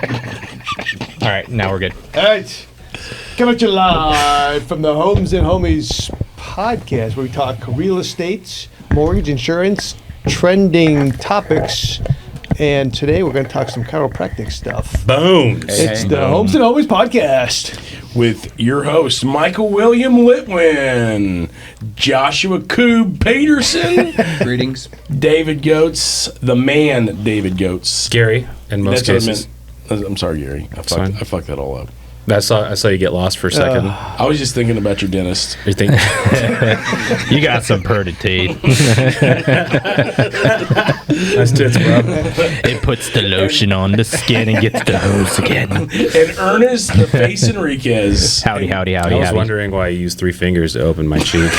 All right, now we're good. All right. Coming to you live from the Homes and Homies podcast, where we talk real estate, mortgage, insurance, trending topics. And today we're going to talk some chiropractic stuff. Boom. It's the Homes and Homies podcast. With your host, Michael William Litwin, Joshua Coob Peterson, Greetings. David Goetz, the man David Goetz. Gary, in most That's cases. what I meant. I'm sorry, Gary. I fucked that all up. I saw you get lost for a second. I was just thinking about your dentist. You think you got some purty teeth? Nice tits, bro. It puts the lotion on the skin and gets the hose again. And Ernest, the face Enriquez. Howdy. I was wondering why I used 3 fingers to open my cheek.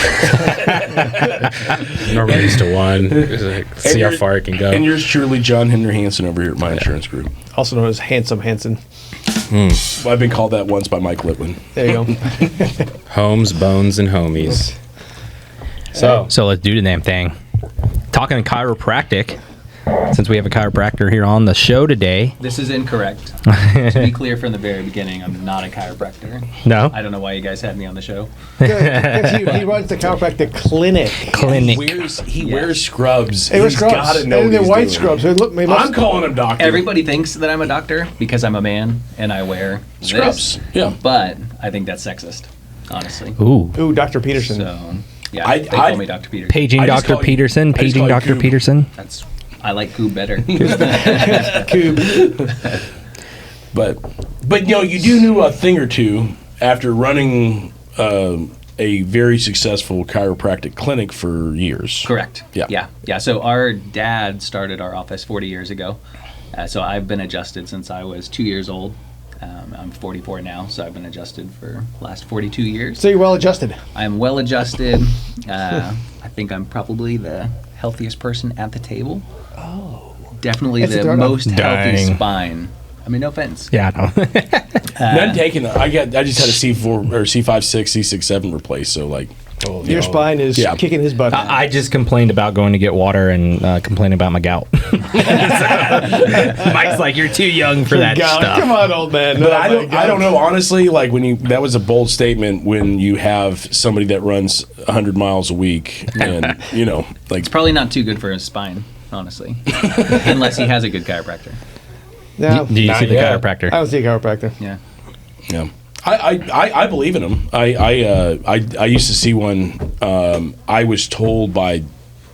Normally used to one. See how far it can go. And yours truly, John Henry Hansen over here at My Insurance Group. Also known as Handsome Hansen. Well, I've been called that once by Mike Litwin. There you go. Homes, bones, and homies. So let's do the damn thing. Talking chiropractic, since we have a chiropractor here on the show today. This is incorrect. To be clear from the very beginning, I'm not a chiropractor. No? I don't know why you guys had me on the show. He runs the chiropractic clinic. He wears scrubs. They wear scrubs. Gotta know and what they're he's white doing. scrubs. I'm calling him doctor. Everybody thinks that I'm a doctor because I'm a man and I wear Scrubs. this. Yeah. But I think that's sexist, honestly. Ooh. Dr. Peterson. So, yeah, they call me Dr. Peterson. Paging I just Dr. call you- Peterson. I just Paging call you Dr. Coob. Peterson. I like Coob better. Coob. But you know, you do know a thing or two after running a very successful chiropractic clinic for years. Correct. Yeah. Yeah. So our dad started our office 40 years ago. So I've been adjusted since I was 2 years old. I'm 44 now, so I've been adjusted for the last 42 years. So you're well adjusted. I'm well adjusted. I think I'm probably the healthiest person at the table. Oh. Definitely That's a the throw-down. most healthy Dang. spine. I mean, no offense. Yeah, no. None taken. I just had a C4 or C5, 6, C6, 7 replaced. So like, Your spine is kicking his butt. I just complained about going to get water and complaining about my gout. Mike's like, you're too young for that God, stuff. come on, old man. But I don't know, honestly, like that was a bold statement when you have somebody that runs 100 miles a week and, you know, like. It's probably not too good for his spine, honestly, unless he has a good chiropractor. No, Do you see the yet. chiropractor? I don't see a chiropractor. Yeah. Yeah. I believe in him. I used to see one. I was told by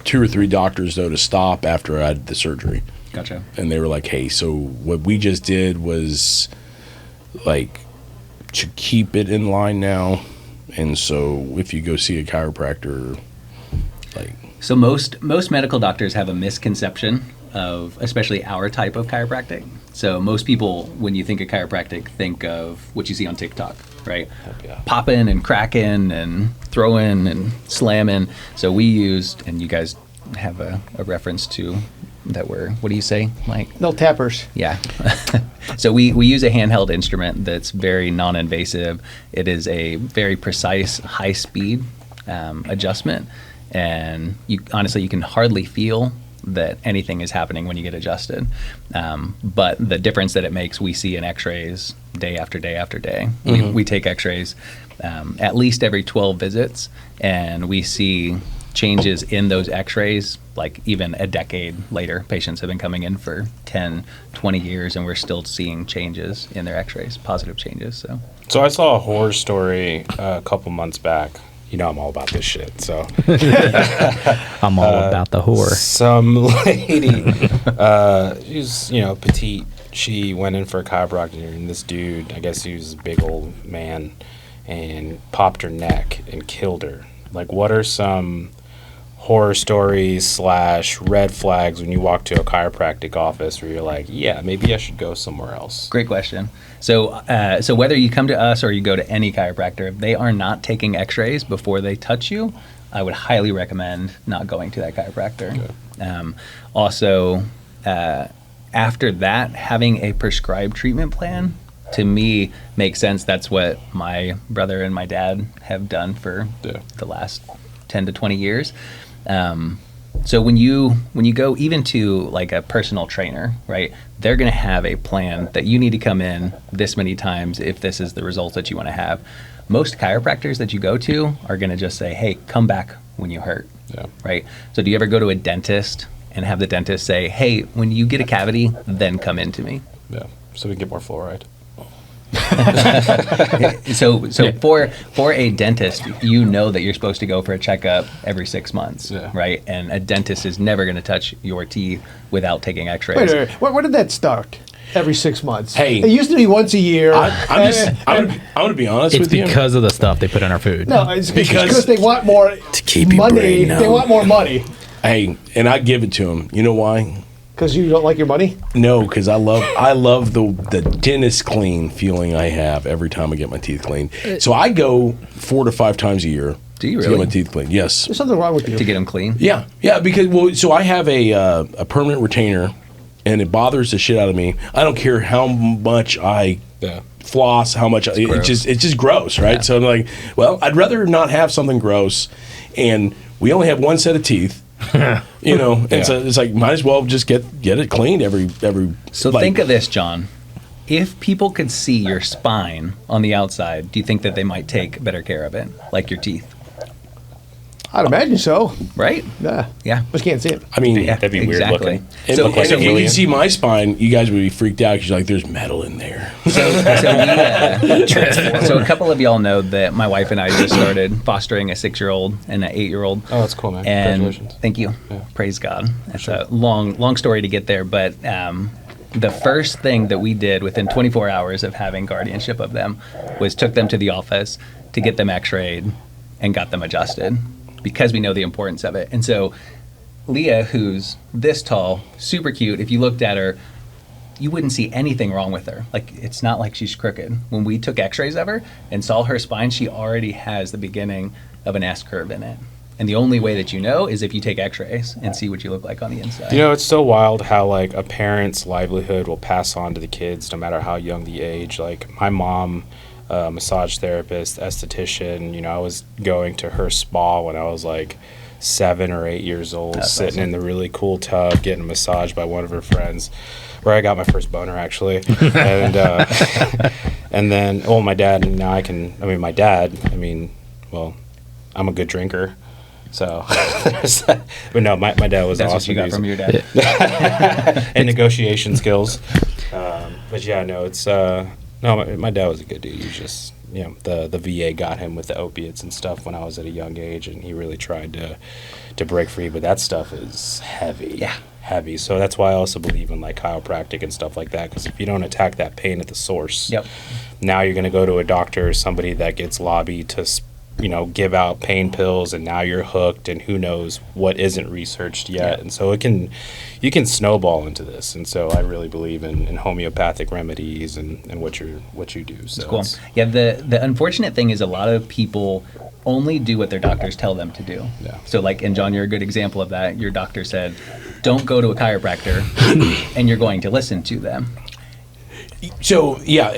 2 or 3 doctors, though, to stop after I had the surgery. Gotcha. And they were like, hey, so what we just did was like to keep it in line now. And so if you go see a chiropractor, like. So most medical doctors have a misconception of especially our type of chiropractic. So most people, when you think of chiropractic, think of what you see on TikTok, right? Yeah. Popping and cracking and throwing and slamming. So we used, and you guys have a reference to that we're, what do you say, Mike? No tappers. Yeah. So we use a handheld instrument that's very non-invasive. It is a very precise, high-speed adjustment. And you honestly, you can hardly feel that anything is happening when you get adjusted. But the difference that it makes, we see in x-rays day after day after day. Mm-hmm. We take x-rays at least every 12 visits, and we see changes in those x-rays like even a decade later. Patients have been coming in for 10, 20 years, and we're still seeing changes in their x-rays, positive changes. So I saw a horror story a couple months back. You know I'm all about this shit, so. I'm all about the whore. Some lady, she's, petite. She went in for a chiropractor, and this dude, I guess he was a big old man, and popped her neck and killed her. Like, what are some horror stories / red flags when you walk to a chiropractic office where you're like, yeah, maybe I should go somewhere else? Great question. So whether you come to us or you go to any chiropractor, if they are not taking x-rays before they touch you, I would highly recommend not going to that chiropractor. Okay. Also, after that, having a prescribed treatment plan, to me, makes sense. That's what my brother and my dad have done for the last 10 to 20 years. So when you go even to like a personal trainer, right? They're going to have a plan that you need to come in this many times if this is the results that you want to have. Most chiropractors that you go to are going to just say, "Hey, come back when you hurt." Yeah. Right? So do you ever go to a dentist and have the dentist say, "Hey, when you get a cavity, then come into me"? Yeah. So we can get more fluoride. So for a dentist, you know that you're supposed to go for a checkup every 6 months, Yeah. right? And a dentist is never going to touch your teeth without taking X-rays. Wait. When did that start? Every 6 months. Hey. It used to be once a year. I'm going to be honest It's with you. because of the stuff they put in our food. No, it's Because- because they want more To keep your money. brain They numb. want more money. Hey, and I give it to him. You know why? Because you don't like your money? No, because I love the dentist clean feeling I have every time I get my teeth cleaned. So I go 4 to 5 times a year. Do you to really? get my teeth cleaned? Yes. There's something wrong with you. To get them clean? Yeah, because so I have a permanent retainer, and it bothers the shit out of me. I don't care how much I Yeah. floss, how much it's gross. just gross, right? Yeah. So I'm like, well, I'd rather not have something gross, and we only have one set of teeth. You know, and so it's like might as well just get it cleaned every. So like, think of this, John. If people could see your spine on the outside, do you think that they might take better care of it, like your teeth? I'd imagine so. Right? Yeah. Yeah. But you can't see it. I mean, Yeah, That'd be weird exactly. looking. and, So, and so if you we- could see my spine, you guys would be freaked out because you're like, there's metal in there. So a couple of y'all know that my wife and I just started fostering a 6-year-old and an 8-year-old. Oh, that's cool, man. And Congratulations. thank you. Yeah. Praise God. It's a long story to get there, but the first thing that we did within 24 hours of having guardianship of them was took them to the office to get them x-rayed and got them adjusted because we know the importance of it. And so Leah, who's this tall, super cute, if you looked at her, you wouldn't see anything wrong with her. Like, it's not like she's crooked. When we took x-rays of her and saw her spine, she already has the beginning of an S curve in it. And the only way that you know is if you take x-rays and see what you look like on the inside. You know, it's so wild how like a parent's livelihood will pass on to the kids no matter how young the age. Like my mom, massage therapist, esthetician, you know, I was going to her spa when I was like 7 or 8 years old, That's sitting awesome. in the really cool tub, getting massaged by one of her friends, where I got my first boner actually. And and then, well, my dad, now my dad, well, I'm a good drinker. So, but no, my dad was That's awesome. what you got He's- from your dad. and negotiation skills. But yeah, no, it's my dad was a good dude. He was just, you know, the VA got him with the opiates and stuff when I was at a young age, and he really tried to break free. But that stuff is heavy. Yeah. Heavy. So that's why I also believe in like chiropractic and stuff like that, because if you don't attack that pain at the source, Yep. now you're going to go to a doctor or somebody that gets lobbied to give out pain pills, and now you're hooked, and who knows what isn't researched yet. Yeah. And so you can snowball into this. And so I really believe in homeopathic remedies and what you do. So Cool. Yeah, the unfortunate thing is a lot of people only do what their doctors tell them to do. Yeah. So like, and John, you're a good example of that. Your doctor said, don't go to a chiropractor, and you're going to listen to them. So yeah,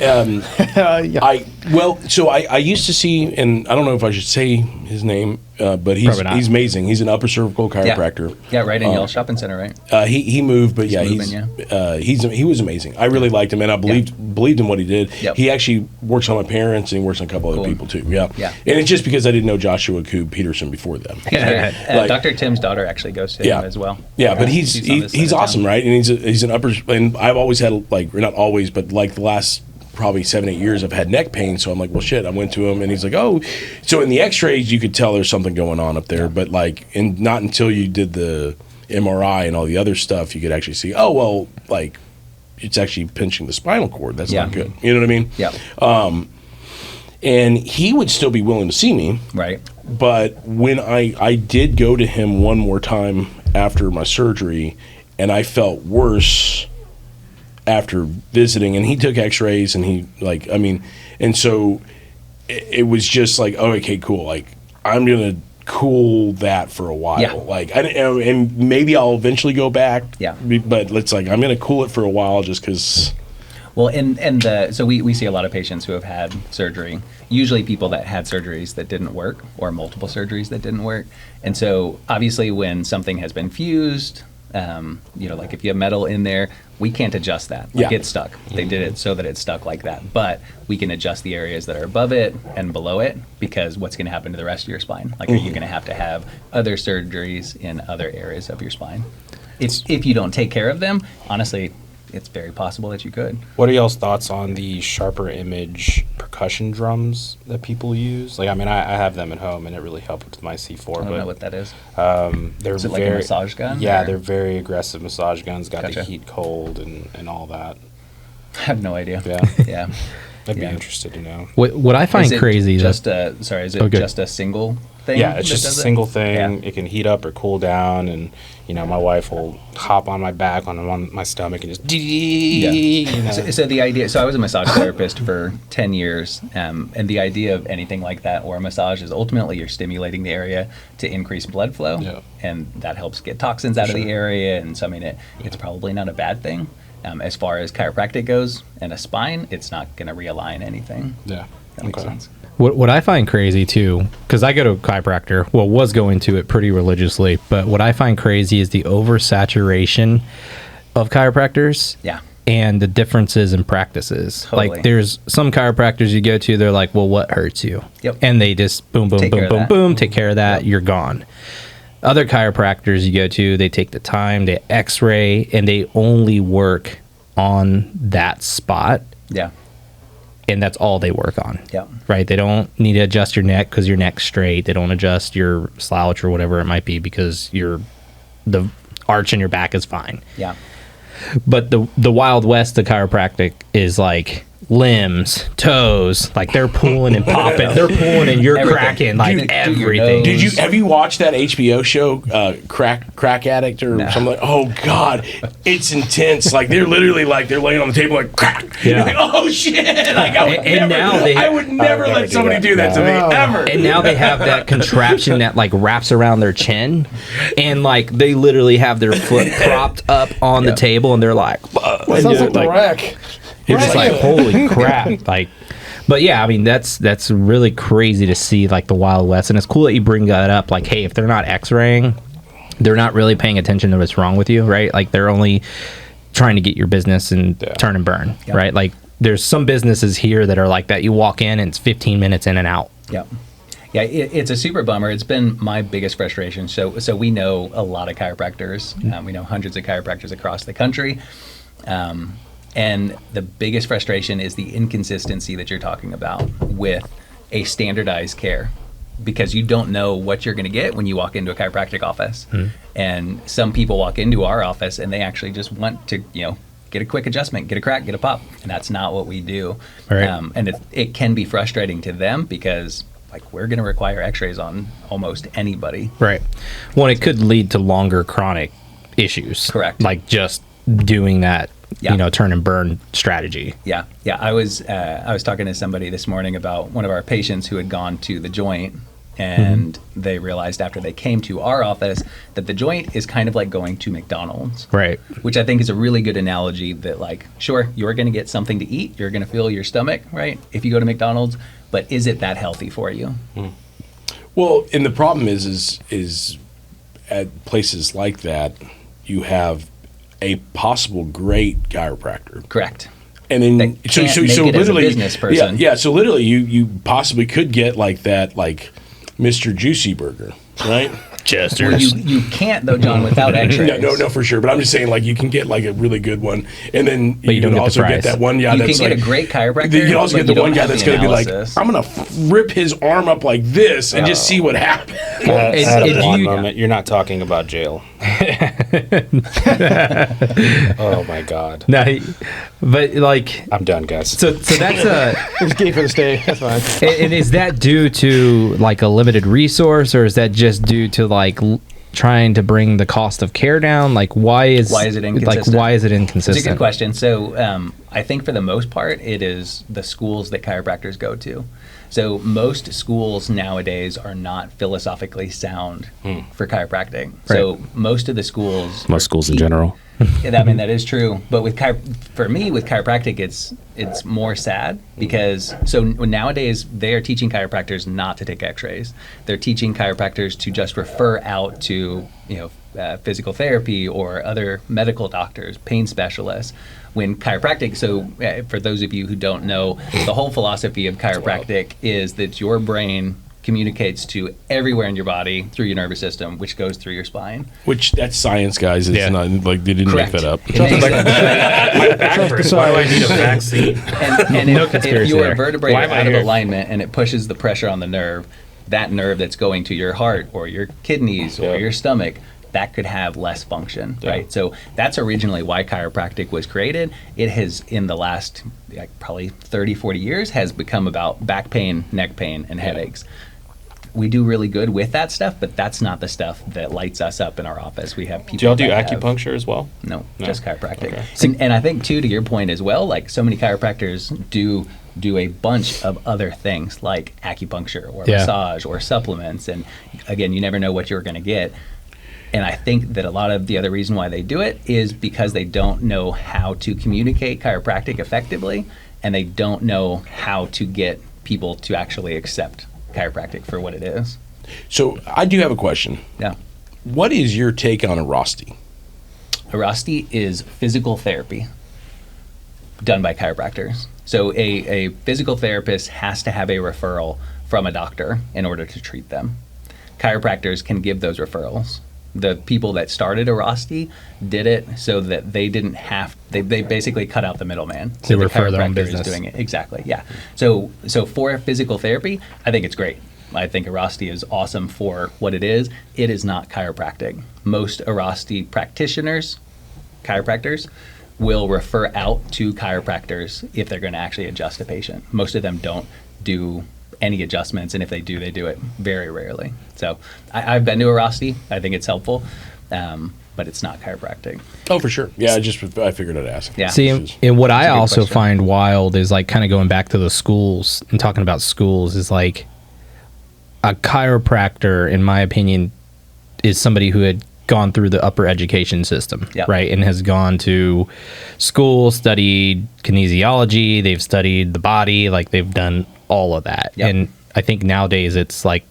Yeah. I used to see, and I don't know if I should say his name, but Probably not. he's amazing. He's an upper cervical chiropractor. Yeah, right in Yale Shopping Center, right? He moved, but yeah, He's moving, he was amazing. I really liked him, and I believed in what he did. Yep. He actually works on my parents, and he works on a couple other Cool. people too. Yeah, Yeah. And it's just because I didn't know Joshua Koo Peterson before them. Like- Dr. Tim's daughter actually goes to him as well. Yeah, but he's She's on this side he's of awesome, town. right? And he's an upper, and I've always had like, or not always, but like the last probably 7-8 years I've had neck pain. So I'm like, well, shit. I went to him, and he's like, oh. So in the X-rays, you could tell there's something going on up there, but like, not until you did the MRI and all the other stuff, you could actually see, oh well, like it's actually pinching the spinal cord. That's Yeah. not good. You know what I mean? Yeah. And he would still be willing to see me. Right. But when I did go to him one more time after my surgery, and I felt worse after visiting, and he took x-rays, and he and so it was just like, oh, okay, cool. Like, I'm going to cool that for a while. Yeah. Like, and maybe I'll eventually go back. Yeah. But it's like, I'm going to cool it for a while just because. Well, so we see a lot of patients who have had surgery, usually people that had surgeries that didn't work or multiple surgeries that didn't work. And so obviously when something has been fused, like if you have metal in there, we can't adjust that. Like it's stuck. They did it so that it's stuck like that. But we can adjust the areas that are above it and below it, because what's going to happen to the rest of your spine? Like, are you going to have other surgeries in other areas of your spine? If you don't take care of them, honestly, it's very possible that you could. What are y'all's thoughts on the sharper image percussion drums that people use? Like, I mean, I have them at home, and it really helped with my C4. I don't know what that is. They're Is it like a massage gun? Yeah, or? they're very aggressive massage guns. Got Gotcha. the heat cold and all that. I have no idea. Yeah. Yeah. I'd be interested to know. What I find crazy is just a single thing? Yeah, it's just a single thing. Yeah. It can heat up or cool down, and my wife will hop on my back on my stomach and just So the idea. So I was a massage therapist for 10 years, and the idea of anything like that or a massage is ultimately you're stimulating the area to increase blood flow, and that helps get toxins out of the area. And so I mean, it's probably not a bad thing. As far as chiropractic goes and a spine, it's not going to realign anything. Yeah, that makes sense. What I find crazy too, because I go to a chiropractor, was going to it pretty religiously, but what I find crazy is the oversaturation of chiropractors. Yeah. And the differences in practices. Totally. Like there's some chiropractors you go to, they're like, well, what hurts you? Yep. And they just boom, take care of that, you're gone. Other chiropractors you go to, they take the time, they x-ray, and they only work on that spot. Yeah. And that's all they work on. Yeah. Right? They don't need to adjust your neck because your neck's straight. They don't adjust your slouch or whatever it might be because the arch in your back is fine. Yeah. But the Wild West of chiropractic is like limbs, toes, like they're pulling and popping. They're pulling and you're Everything. cracking, like Dude, everything. Have you watched that HBO show, Crack Addict or something like? Oh God, it's intense. Like they're literally like they're laying on the table like crack. Yeah. You're like, oh shit! Like I would never let somebody do that to me ever. And now they have that contraption that like wraps around their chin, and like they literally have their foot propped up on the table, and they're like, Well, sounds like the rack. you're just like, holy crap! Like, but yeah, I mean that's really crazy to see like the Wild West, and it's cool that you bring that up. Like, hey, if they're not X-raying, they're not really paying attention to what's wrong with you, right? Like they're only trying to get your business and turn and burn, right? Like there's some businesses here that are like that. You walk in and it's 15 minutes in and out. Yeah. Yeah, it's a super bummer. It's been my biggest frustration. So we know a lot of chiropractors. We know hundreds of chiropractors across the country. And the biggest frustration is the inconsistency that you're talking about with a standardized care, because you don't know what you're going to get when you walk into a chiropractic office. And some people walk into our office and they actually just want to, get a quick adjustment, get a crack, get a pop. And that's not what we do. Right. And it can be frustrating to them because like we're going to require x-rays on almost anybody. Right. Well, it could lead to longer chronic issues. Correct. Like just doing that, turn and burn strategy. Yeah. Yeah. I was talking to somebody this morning about one of our patients who had gone to the joint, and they realized after they came to our office that the joint is kind of like going to McDonald's. Right. Which I think is a really good analogy that like, sure, you're going to get something to eat. You're going to fill your stomach, right? If you go to McDonald's, but is it that healthy for you? Well, and the problem is at places like that, you have a possible great chiropractor. Correct. And then so literally as a business person. Yeah, so literally you possibly could get like that like Mr. Juicy Burger, right? Jesters. Well, you can't though, John, without x-rays. No, for sure. But I'm just saying, like, you can get like a really good one, and then you you don't can get also the get price. that one guy You that's can like get a great chiropractor. You can also but get the you one don't guy have that's the going to be like, analysis. I'm going to rip his arm up like this and just see what happens. I had a blonde you- moment. You're not talking about jail. Oh my God. No, but like, I'm done, guys. so that's It was gay for the stay. That's fine. and is that due to like a limited resource, or is that just due to like trying to bring the cost of care down? Like, why is it inconsistent? Like, why is it inconsistent? It's a good question. So I think for the most part, it is the schools that chiropractors go to. So most schools nowadays are not philosophically sound for chiropractic. So most of the schools... Most schools in general. I mean, that is true. But for me, with chiropractic, it's more sad because nowadays they are teaching chiropractors not to take X-rays. They're teaching chiropractors to just refer out to physical therapy or other medical doctors, pain specialists. When chiropractic, for those of you who don't know, the whole philosophy of chiropractic is that your brain communicates to everywhere in your body through your nervous system, which goes through your spine. Which that's science, guys. It's not like they didn't Correct. make that up. My back hurts. Why do I need a vaccine? And No if conspiracy your there. vertebrae Why are am I out of here? alignment and it pushes the pressure on the nerve, that nerve that's going to your heart or your kidneys or your stomach, that could have less function, right? So that's originally why chiropractic was created. It has, in the last probably 30, 40 years, has become about back pain, neck pain, and headaches. We do really good with that stuff, but that's not the stuff that lights us up in our office. We have people. Do y'all do that have- acupuncture as well? No, just chiropractic. Okay. And I think, too, to your point as well, like so many chiropractors do a bunch of other things like acupuncture or massage or supplements. And again, you never know what you're going to get. And I think that a lot of the other reason why they do it is because they don't know how to communicate chiropractic effectively, and they don't know how to get people to actually accept chiropractic for what it is. So I do have a question. Yeah. What is your take on Erosti? Erosti is physical therapy done by chiropractors. So a physical therapist has to have a referral from a doctor in order to treat them. Chiropractors can give those referrals. The people that started Erosti did it so that they didn't have, they basically cut out the middleman. So They the refer their own chiropractor is business. doing it. Exactly, yeah. So for physical therapy, I think it's great. I think Erosti is awesome for what it is. It is not chiropractic. Most Erosti practitioners, chiropractors, will refer out to chiropractors if they're going to actually adjust a patient. Most of them don't do any adjustments, and if they do it very rarely. So I've been to Erosti. I think it's helpful, but it's not chiropractic. Oh, for sure. Yeah, I figured I'd ask. Yeah. See, This is- and what I a good also question. find wild is like kind of going back to the schools and talking about schools is like a chiropractor, in my opinion, is somebody who had gone through the upper education system, Yep. right? And has gone to school, studied kinesiology, they've studied the body, like they've done all of that. Yep. And I think nowadays it's like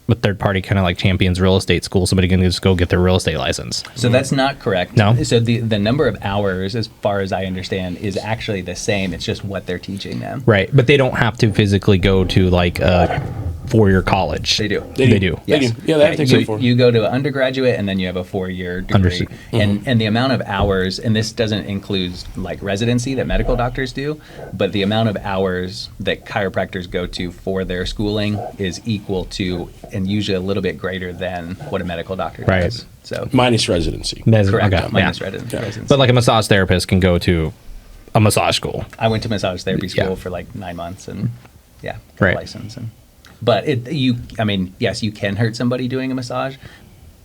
a third party kind of like Champions Real Estate School. Somebody can just go get their real estate license. So that's not correct. No? So the number of hours, as far as I understand, is actually the same. It's just what they're teaching them. Right. But they don't have to physically go to like a 4-year college. They do. They do. They Yes. do. Yeah, they have to So take it for. you go to undergraduate and then you have a 4-year degree. Understood. And the amount of hours, and this doesn't include like residency that medical doctors do, but the amount of hours that chiropractors go to for their schooling is equal to, and usually a little bit greater than what a medical doctor Right. does. So Minus residency. correct. Okay, Minus yeah. residency. But like a massage therapist can go to a massage school. I went to massage therapy school Yeah. for like 9 months and got Right. a license. But yes, you can hurt somebody doing a massage.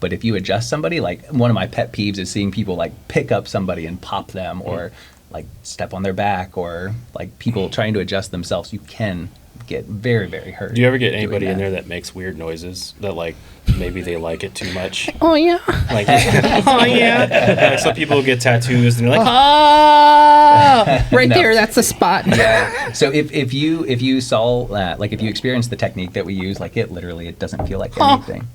But if you adjust somebody, like one of my pet peeves is seeing people like pick up somebody and pop them or like step on their back or like people trying to adjust themselves. You can get very, very hurt. Do you ever get doing anybody in that. there that makes weird noises that like maybe they like it too much? Oh yeah. Like, oh yeah. Some people get tattoos and they're like, Right No. there, that's the spot. So if you saw like if you experience the technique that we use, like it doesn't feel like anything.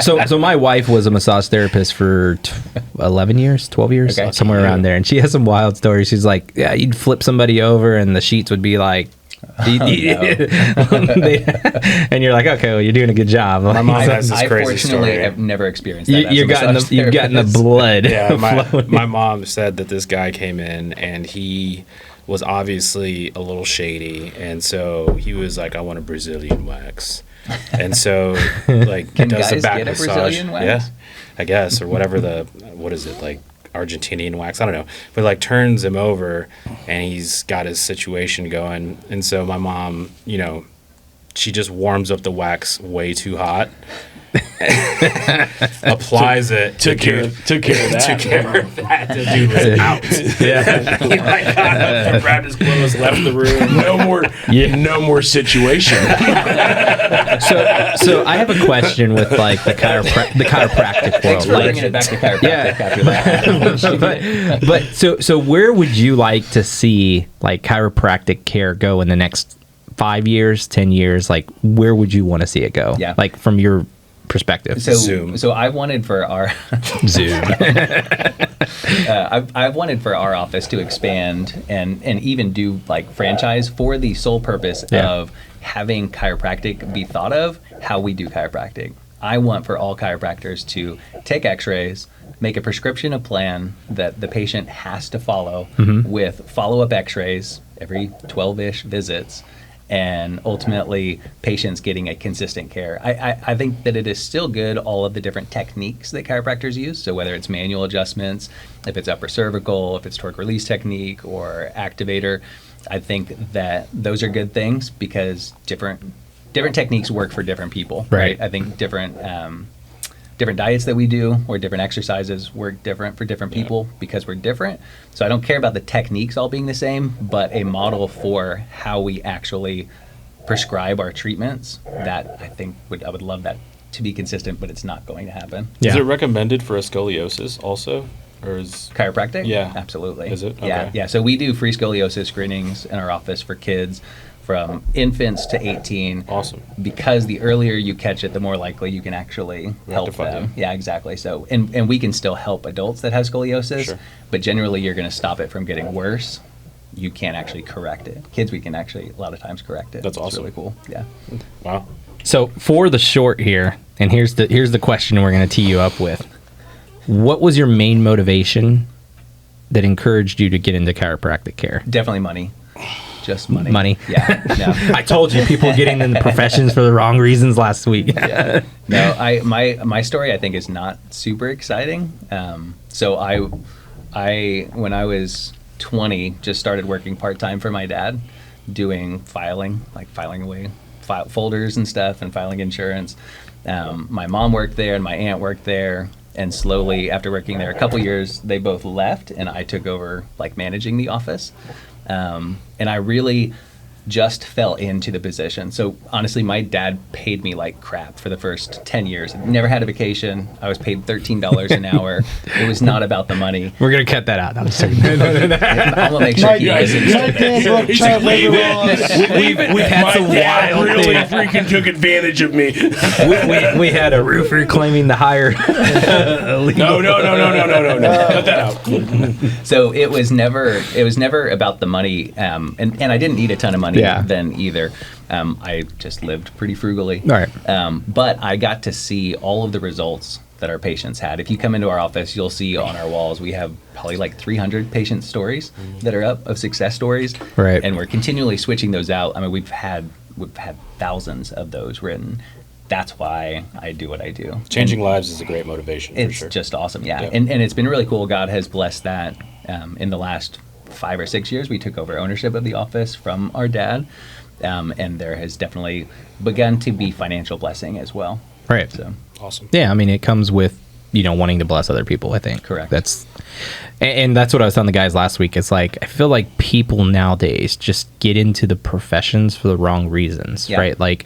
So my wife was a massage therapist for 11 years, 12 years, Okay. somewhere around there. And she has some wild stories. She's like, yeah, you'd flip somebody over and the sheets would be like, and you're like, okay, well, you're doing a good job. my mom has this I crazy fortunately story. have never experienced that. as a You've gotten massage the therapist. blood. Yeah, flowing. my mom said that this guy came in and he was obviously a little shady, and so he was like, "I want a Brazilian wax," and so like Can he does the guys back get a massage. Brazilian wax? Yeah, I guess, or whatever what is it like? Argentinian wax, I don't know, but like turns him over and he's got his situation going, and so my mom she just warms up the wax way too hot. Applies it. Took care of that. Took care of that. The dude was out. Yeah. He like got up, grabbed his clothes, left the room. No more situation. So I have a question with like the chiropractic world. Thanks for Like, bringing it back to chiropractic after that. but so where would you like to see like chiropractic care go in the next 5 years, 10 years? Like, where would you want to see it go? Yeah. Like from your perspective. So I wanted for our Zoom. I've wanted for our office to expand and even do like franchise for the sole purpose of having chiropractic be thought of how we do chiropractic. I want for all chiropractors to take x-rays, make a prescription, a plan that the patient has to follow with follow-up x-rays every 12-ish visits, and ultimately patients getting a consistent care. I think that it is still good, all of the different techniques that chiropractors use. So whether it's manual adjustments, if it's upper cervical, if it's torque release technique or activator, I think that those are good things because different techniques work for different people, right? I think different diets that we do or different exercises work different for different people because we're different. So I don't care about the techniques all being the same, but a model for how we actually prescribe our treatments that I think I would love that to be consistent, but it's not going to happen. Is it recommended for a scoliosis also? Or is Chiropractic? Yeah. Absolutely. Is it? Yeah. Okay. Yeah. So we do free scoliosis screenings in our office for kids from infants to 18. Awesome. Because the earlier you catch it, the more likely you can actually help Rectify them. it. Yeah, exactly. So, and we can still help adults that have scoliosis, Sure. but generally you're going to stop it from getting worse. You can't actually correct it. Kids, we can actually a lot of times correct it. That's It's awesome. really cool. Yeah. Wow. So for the short here, and here's the question we're going to tee you up with. What was your main motivation that encouraged you to get into chiropractic care? Definitely money. Just money. Money. Yeah. No. I told you people getting into professions for the wrong reasons last week. Yeah. No, my story I think is not super exciting. So I when I was 20 just started working part-time for my dad, doing filing away folders and stuff and filing insurance. My mom worked there and my aunt worked there, and slowly after working there a couple years they both left and I took over like managing the office. And I really just fell into the position. So honestly, my dad paid me like crap for the first 10 years. Never had a vacation. I was paid $13 an hour. It was not about the money. We're going to cut that out. I'm just kidding. I'm going to make sure he listens. Child labor laws. We've had some wild really things. freaking took advantage of me. We had a roofer claiming to hire illegal. No. Cut that out. So it was never about the money. And I didn't need a ton of money then either. I just lived pretty frugally. All right. But I got to see all of the results that our patients had. If you come into our office, you'll see on our walls we have probably like 300 patient stories that are up of success stories. Right. And we're continually switching those out. I mean, we've had thousands of those written. That's why I do what I do. Changing lives is a great motivation, for It's sure. just awesome, yeah. Yep. And it's been really cool. God has blessed that. In the last 5 or 6 years, we took over ownership of the office from our dad, and there has definitely begun to be financial blessing as well. Right. So Awesome. Yeah, I mean, it comes with, wanting to bless other people, I think. Correct. And that's what I was telling the guys last week. It's like, I feel like people nowadays just get into the professions for the wrong reasons, Yeah. right? Like,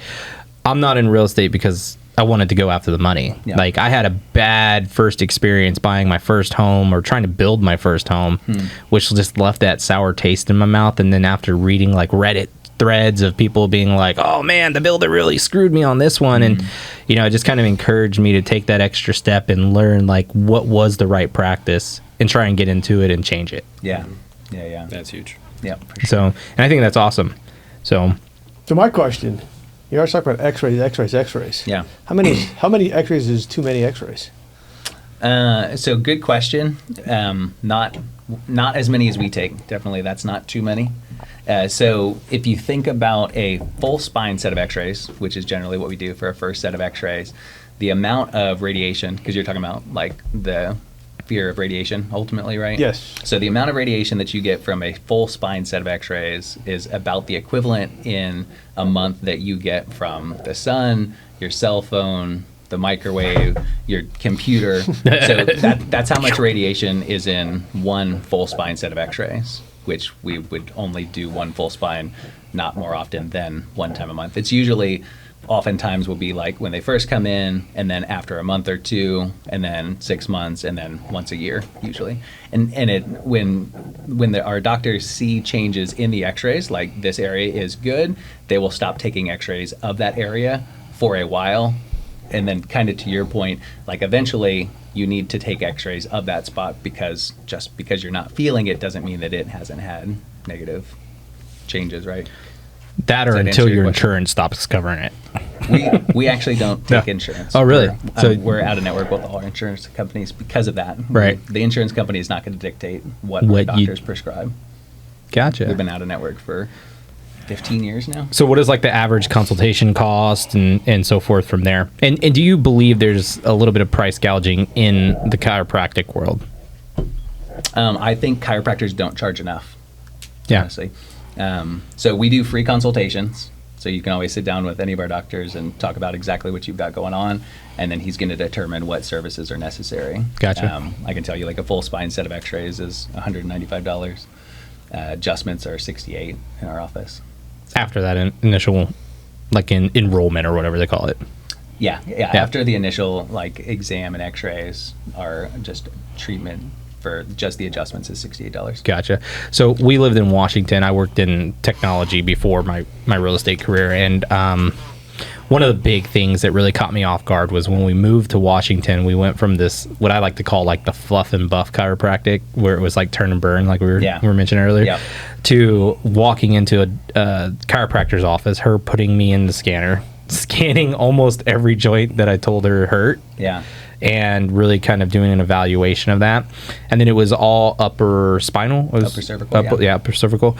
I'm not in real estate because I wanted to go after the money. Yeah. Like, I had a bad first experience buying my first home or trying to build my first home, which just left that sour taste in my mouth. And then after reading like Reddit threads of people being like, oh man, the builder really screwed me on this one. And, it just kind of encouraged me to take that extra step and learn like what was the right practice and try and get into it and change it. yeah, yeah. That's huge. Yeah, for sure. So, and I think that's awesome. So, So my question, you always talk about X-rays. Yeah. How many X-rays is too many X-rays? So good question. Not as many as we take. Definitely, that's not too many. So if you think about a full spine set of x-rays, which is generally what we do for a first set of x-rays, the amount of radiation, because you're talking about like the fear of radiation, ultimately, right? Yes. So the amount of radiation that you get from a full spine set of x-rays is about the equivalent in a month that you get from the sun, your cell phone, the microwave, your computer. So that's how much radiation is in one full spine set of x-rays, which we would only do one full spine, not more often than one time a month. It's usually, oftentimes will be like when they first come in, and then after a month or two, and then 6 months, and then once a year usually. And when our doctors see changes in the x-rays, like this area is good, they will stop taking x-rays of that area for a while. And then kind of to your point, like eventually you need to take x-rays of that spot, because just because you're not feeling it doesn't mean that it hasn't had negative changes, right? That or Does that until answer your your question? insurance stops covering it. We actually don't take insurance. Oh, really? So- We're out of network with all our insurance companies because of that. Right. The insurance company is not going to dictate what our What you- doctors prescribe. Gotcha. We've been out of network for 15 years now. So what is like the average consultation cost and so forth from there? And do you believe there's a little bit of price gouging in the chiropractic world? I think chiropractors don't charge enough. Yeah. Honestly. So we do free consultations. So you can always sit down with any of our doctors and talk about exactly what you've got going on, and then he's going to determine what services are necessary. Gotcha. I can tell you, like a full spine set of x-rays is $195. Adjustments are $68 in our office. After that initial, like enrollment or whatever they call it. Yeah. After the initial like exam and x-rays are just treatment for just the adjustments is $68. Gotcha. So we lived in Washington. I worked in technology before my real estate career. And one of the big things that really caught me off guard was when we moved to Washington, we went from this, what I like to call like the fluff and buff chiropractic, where it was like turn and burn, like we were mentioning earlier, Yep. to walking into a chiropractor's office, her putting me in the scanner, scanning almost every joint that I told her hurt. Yeah. And really kind of doing an evaluation of that. And then it was all upper spinal. Upper cervical, Yeah, upper cervical.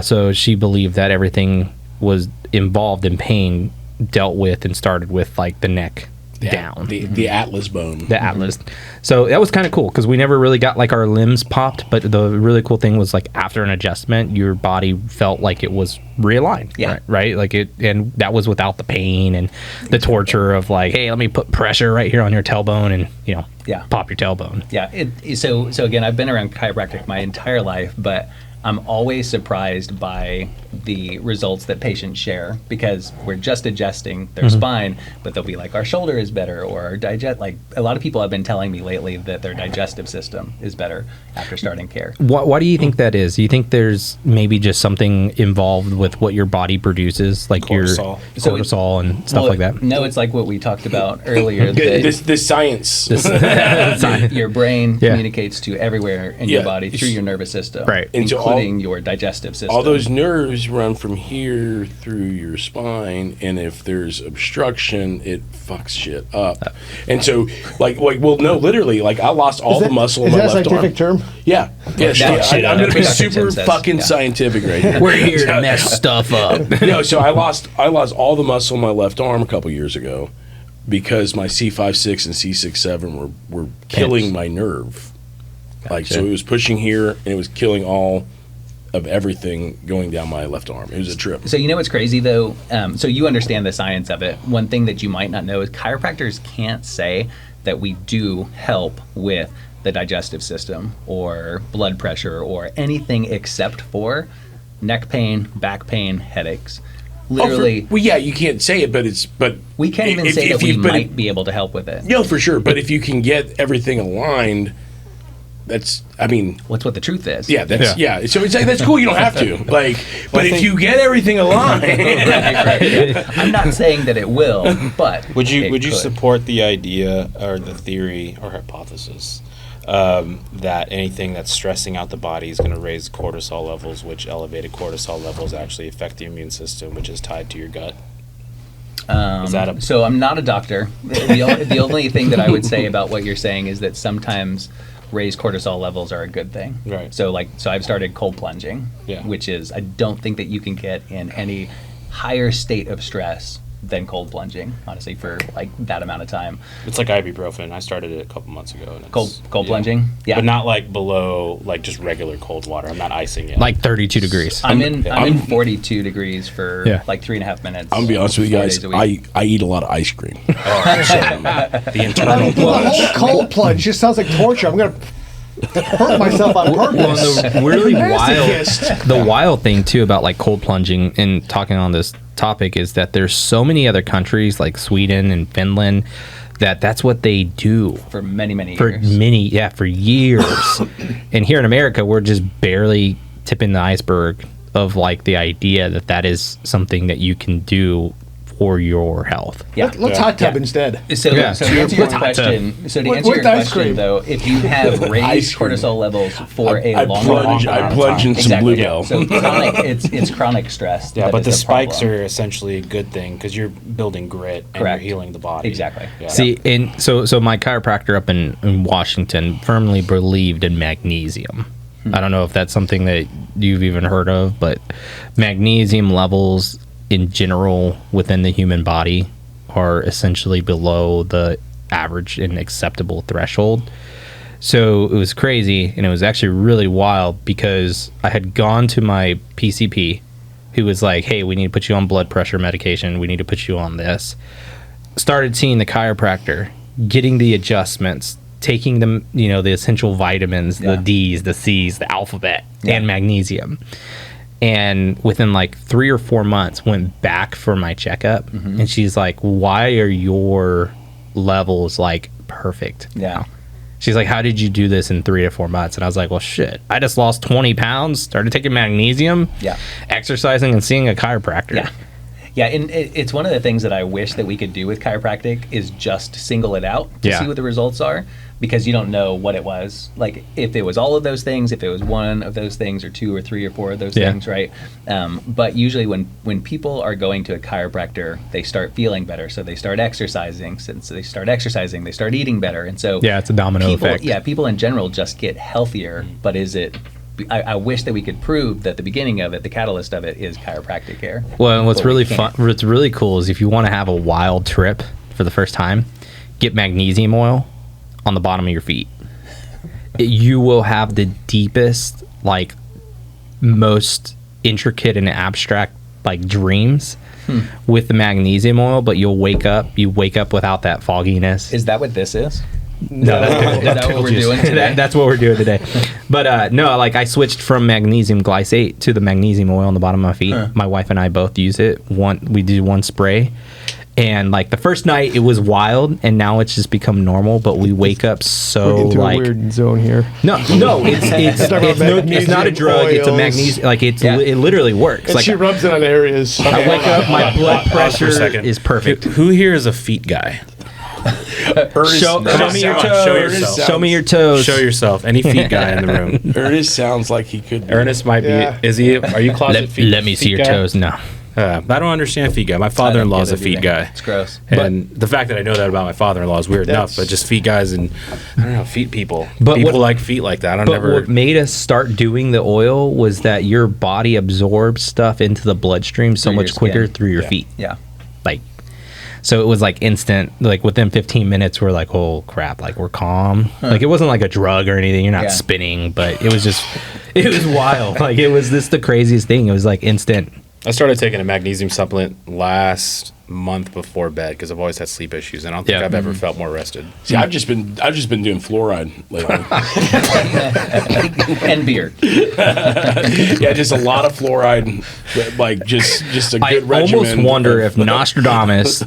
So she believed that everything was involved in pain dealt with and started with like the neck down. The atlas bone. The atlas. So that was kind of cool because we never really got like our limbs popped, but the really cool thing was like after an adjustment, your body felt like it was realigned. Yeah. Right? Like it, and that was without the pain and the torture of like, hey, let me put pressure right here on your tailbone and, pop your tailbone. Yeah. So again, I've been around chiropractic my entire life, but I'm always surprised by the results that patients share, because we're just adjusting their spine, but they'll be like, our shoulder is better, or our like a lot of people have been telling me lately that their digestive system is better after starting care. Why do you think that is? Do you think there's maybe just something involved with what your body produces, like Cortisol. your cortisol and stuff like that? No, it's like what we talked about earlier. This science. Your brain Yeah. communicates to everywhere in your body through your nervous system, Right. And so including your digestive system. All those nerves run from here through your spine, and if there's obstruction, it fucks shit up. And so, well, no, literally, like I lost all the muscle in my Is that a left arm. scientific term? Yeah, That's I'm shit. going to be That's what super Tim says. fucking Yeah. scientific right here. We're here to mess stuff up. No, so I lost all the muscle in my left arm a couple years ago because my C5-6 and C6-7 were killing my nerve. Like, so it was pushing here and it was killing all of everything going down my left arm. It was a trip. So you know what's crazy though? So you understand the science of it. One thing that you might not know is chiropractors can't say that we do help with the digestive system or blood pressure or anything except for neck pain, back pain, headaches. Literally, Well, yeah, you can't say it, but we can't even say that we might be able to help with it. No, for sure. But if you can get everything aligned, what's what the truth is. Yeah, So it's like that's cool. You don't have to. But if you get everything aligned, Right. I'm not saying that it will, but Would you could. support the idea or the theory or hypothesis that anything that's stressing out the body is going to raise cortisol levels, which elevated cortisol levels actually affect the immune system, which is tied to your gut? Is that So I'm not a doctor. The only thing that I would say about what you're saying is that sometimes raised cortisol levels are a good thing. Right. So I've started cold plunging, Yeah. which is I don't think that you can get in any higher state of stress than cold plunging, honestly, for like that amount of time. It's like ibuprofen. I started it a couple months ago. And Cold yeah. plunging? Yeah. But not like below, like just regular cold water. I'm not icing it. Like 32 degrees. I'm in 42 degrees for like 3.5 minutes. I'm gonna be honest with you 4 guys. days a week. I eat a lot of ice cream. the internal The whole cold plunge just sounds like torture. I'm gonna hurt myself on purpose. Well, the really Masochist. the wild thing too about like cold plunging and talking on this topic is that there's so many other countries like Sweden and Finland that's what they do for many for years. for years. And here in America, we're just barely tipping the iceberg of like the idea that is something that you can do for your health. Yeah. Let's hot tub instead. So, Yeah. so to answer your question, With ice cream. though, if you have raised Ice cream. cortisol levels for I long plunge in some exactly. Bluebell. So chronic, it's chronic stress. Yeah, that but is the the spikes problem. are essentially a good thing because you're building grit and Correct. you're healing the body. Exactly. Yeah. See, and so my chiropractor up in Washington firmly believed in magnesium. I don't know if that's something that you've even heard of, but magnesium levels in general within the human body are essentially below the average and acceptable threshold. So it was crazy, and it was actually really wild because I had gone to my PCP, who was like, hey, we need to put you on blood pressure medication. We need to put you on this. Started seeing the chiropractor, getting the adjustments, taking them, the essential vitamins, the D's, the C's, the alphabet, and magnesium. And within like 3 or 4 months, went back for my checkup, and she's like, why are your levels like perfect? Yeah. She's like, how did you do this in 3 to 4 months? And I was like, well, shit, I just lost 20 pounds, started taking magnesium, exercising, and seeing a chiropractor. Yeah. Yeah, and it's one of the things that I wish that we could do with chiropractic is just single it out to see what the results are, because you don't know what it was. Like, if it was all of those things, if it was one of those things, or 2 or 3 or 4 of those things, right? But usually when people are going to a chiropractor, they start feeling better, so they start exercising. Since they start exercising, they start eating better. And so it's a domino effect. Yeah, people in general just get healthier, but is it... I wish that we could prove that the beginning of it, the catalyst of it, is chiropractic care. Well, and what's But we really can't. fun, what's really cool is if you want to have a wild trip for the first time, get magnesium oil on the bottom of your feet. You will have the deepest, like, most intricate and abstract, like, dreams with the magnesium oil, but you wake up without that fogginess. Is that what this is? No, Is that what we're doing today? That's what we're doing today. But no, like I switched from magnesium glycate to the magnesium oil on the bottom of my feet. My wife and I both use it. We do one spray. And like the first night it was wild, and now it's just become normal, but we wake up so We're into like a weird zone here. No, it's not a drug, it's a oils. magnesium, like it literally works. And Like she rubs it on areas. I wake up, my blood Pause for a pressure second. is perfect. Who here is a feet guy? Show me your toes. Show yourself. Show me your toes. Show yourself. Any feet guy in the room? Ernest sounds like he could be. Ernest might be. Yeah. Is he? Are you closet feet? Let me see feet your guy? toes. No. I don't understand feet guy. My father-in-law is a feet guy. It's gross. And the fact that I know that about my father-in-law is weird enough, but just feet guys and I don't know, feet people. But people what- like feet like that. But what made us start doing the oil was that your body absorbs stuff into the bloodstream so Through much your quicker skin. through your feet. Yeah. Like, so it was like instant. Like within 15 minutes, we're like, oh crap! Like we're calm. Like it wasn't like a drug or anything. You're not Yeah. spinning, but it was just, it was wild. Like it was the craziest thing. It was like instant. I started taking a magnesium supplement last month before bed because I've always had sleep issues, and I don't think Yeah. I've ever felt more rested. See, I've just been doing fluoride lately. And beer. Yeah, just a lot of fluoride, like just a I good regimen. almost wonder of- if Nostradamus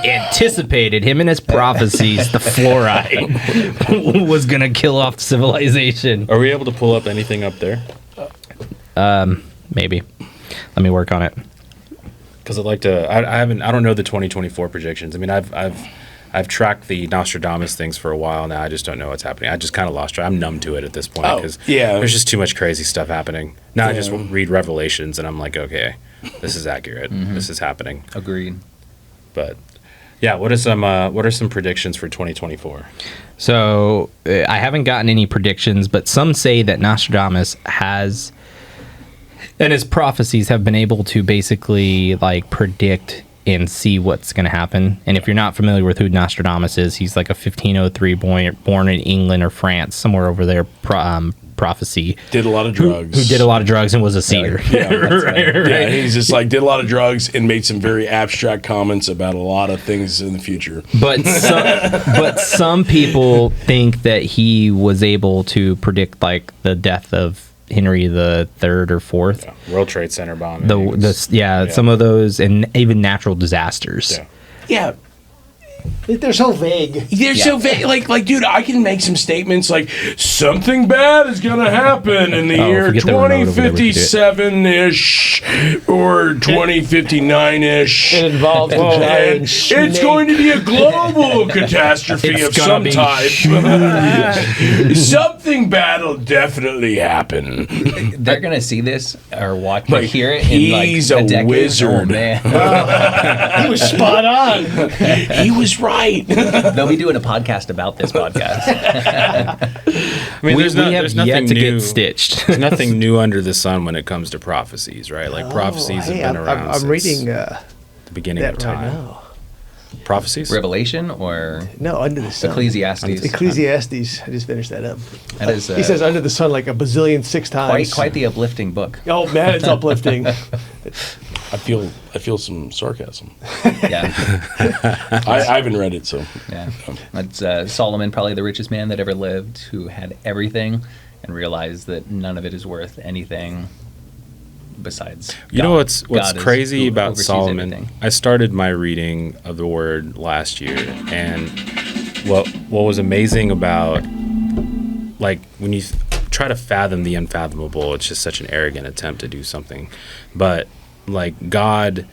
anticipated him and his prophecies. The fluoride was gonna kill off civilization. Are we able to pull up anything up there? Maybe. Let me work on it. Because I'd like to. I don't know the 2024 projections. I mean, I've tracked the Nostradamus things for a while now. I just don't know what's happening. I just kind of lost track. I'm numb to it at this point Oh, because yeah. there's just too much crazy stuff happening. Now I just read Revelations and I'm like, okay, this is accurate. This is happening. Agreed. But yeah, what are some predictions for 2024? So I haven't gotten any predictions, but some say that Nostradamus has, and his prophecies have been able to basically like predict and see what's going to happen. And if you're not familiar with who Nostradamus is, he's like a 1503 born in England or France, somewhere over there. Prophecy. Did a lot of drugs. Who did a lot of drugs and was a seer. Yeah, right. Yeah, he's just like did a lot of drugs and made some very abstract comments about a lot of things in the future. But some people think that he was able to predict like the death of Henry the Third or Fourth. Yeah. World Trade Center bombing. Some of those, and even natural disasters. Yeah. They're so vague. They're so vague. Like, dude, I can make some statements like something bad is gonna happen in the year forget the remote over there, we could do it. 2057-ish or 2059-ish. It involves a giant snake. It's going to be a global catastrophe of some type. Something bad will definitely happen. They're gonna see this or watch or Like, hear it. he's in like a decade. wizard. Oh, man. He was spot on. He was right. They'll be doing a podcast about this podcast. I mean, We there's have nothing yet to new. get stitched. There's nothing new under the sun when it comes to prophecies, right? Like prophecies have been around I'm since reading the beginning of that right time. now. Prophecies? Revelation or No, Under the Sun. Ecclesiastes. Ecclesiastes. I just finished that up. That is, He says Under the Sun like a bazillion 6 times. quite the uplifting book. Oh man, it's uplifting. I feel some sarcasm. Yeah, I haven't read it, so yeah. That's Solomon, probably the richest man that ever lived, who had everything and realized that none of it is worth anything besides You know what's God is crazy who about oversees Solomon? everything. I started my reading of the Word last year, and what was amazing about, like, when you try to fathom the unfathomable, it's just such an arrogant attempt to do something. But like, God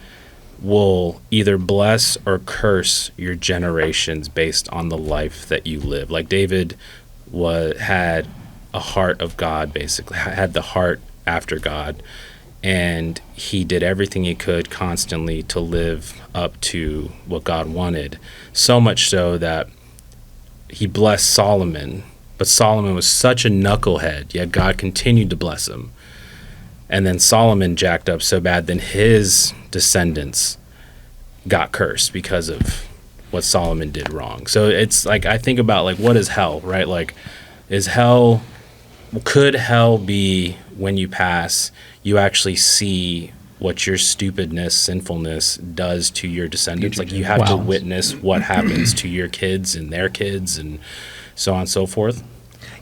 will either bless or curse your generations based on the life that you live. Like David had a heart of God, basically had the heart after God, and he did everything he could constantly to live up to what God wanted, so much so that he blessed Solomon, but Solomon was such a knucklehead, yet God continued to bless him. And then Solomon jacked up so bad, then his descendants got cursed because of what Solomon did wrong. So it's like, I think about, like, what is hell, right? Like, could hell be when you pass, you actually see what your stupidness, sinfulness does to your descendants? Like, you have to witness what happens to your kids and their kids and so on and so forth.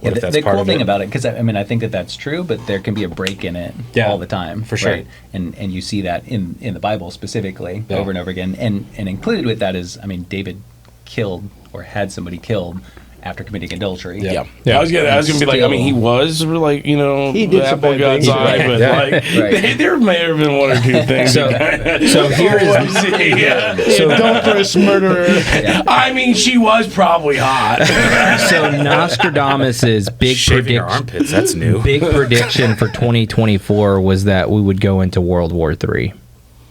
Yeah, the cool thing about it, because I mean, I think that that's true, but there can be a break in it all the time, for sure. right? And you see that in the Bible specifically over and over again. And included with that is, I mean, David killed or had somebody killed after committing adultery. Yeah. I was gonna be like, I mean, he was like, you know, He did the some apple bad God's things. eye, but like, there may have been one or two things. So here is So adulterous murderer. I mean, she was probably hot. so Nostradamus's big Shaving your armpits, that's new. big prediction for 2024 was that we would go into World War III.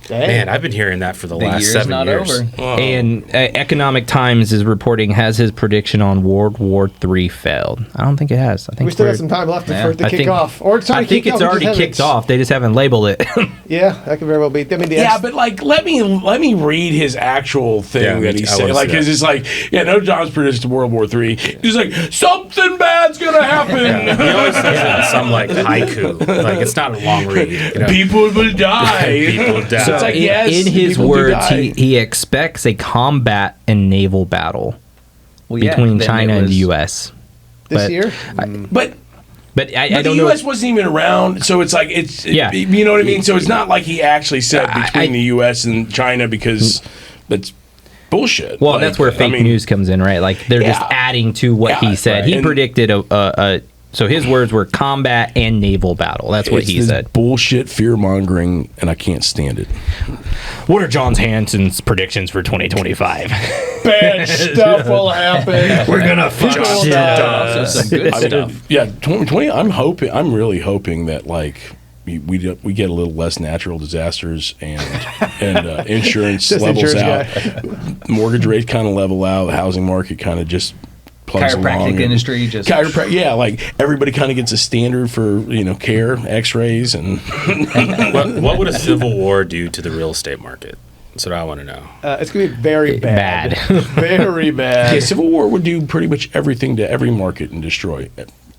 Man, I've been hearing that for the last year's 7 not years. over. And Economic Times is reporting, has his prediction on World War III failed? I don't think it has. I think We still we're- got some time left for it to I kick think- off. Or it's already I think kicked it's off, we already just kicked haven't- off. They just haven't labeled it. Yeah, that could very well be. I mean, Yeah, but like, let me read his actual thing Yeah, that he I said. wanna Like, see cause it's like, no, John's predicted World War III. He's like, something bad's gonna happen. He always says it in some like haiku. Like, it's not a long read. You know? People will die. People die. So it's like, yes, in his people do words, die. he expects a combat and naval battle Well, yeah, between then China it and the was- U.S. this but- year. But But I the don't know. U.S. wasn't even around, so it's like you know what I mean. So it's not like he actually said between the U.S. and China, because that's bullshit. Well, Like, that's where fake news comes in, right? Like they're just adding to what he said. right. He And- predicted so his words were combat and naval battle. That's what It's he this said. bullshit fear mongering, and I can't stand it. What are John Hanson's predictions for 2025? Bad stuff will happen. We're gonna fuck People will shit die. up. Also some good stuff. Yeah, 2020. I'm really hoping that like we get a little less natural disasters and insurance Just levels insurance out, mortgage rates kind of level out, housing market kind of just plugs along. Chiropractic industry just Yeah, like everybody kind of gets a standard for care, X-rays, and What would a civil war do to the real estate market? That's what I want to know. It's going to be very bad. Bad. Very bad. Yeah, Civil War would do pretty much everything to every market and destroy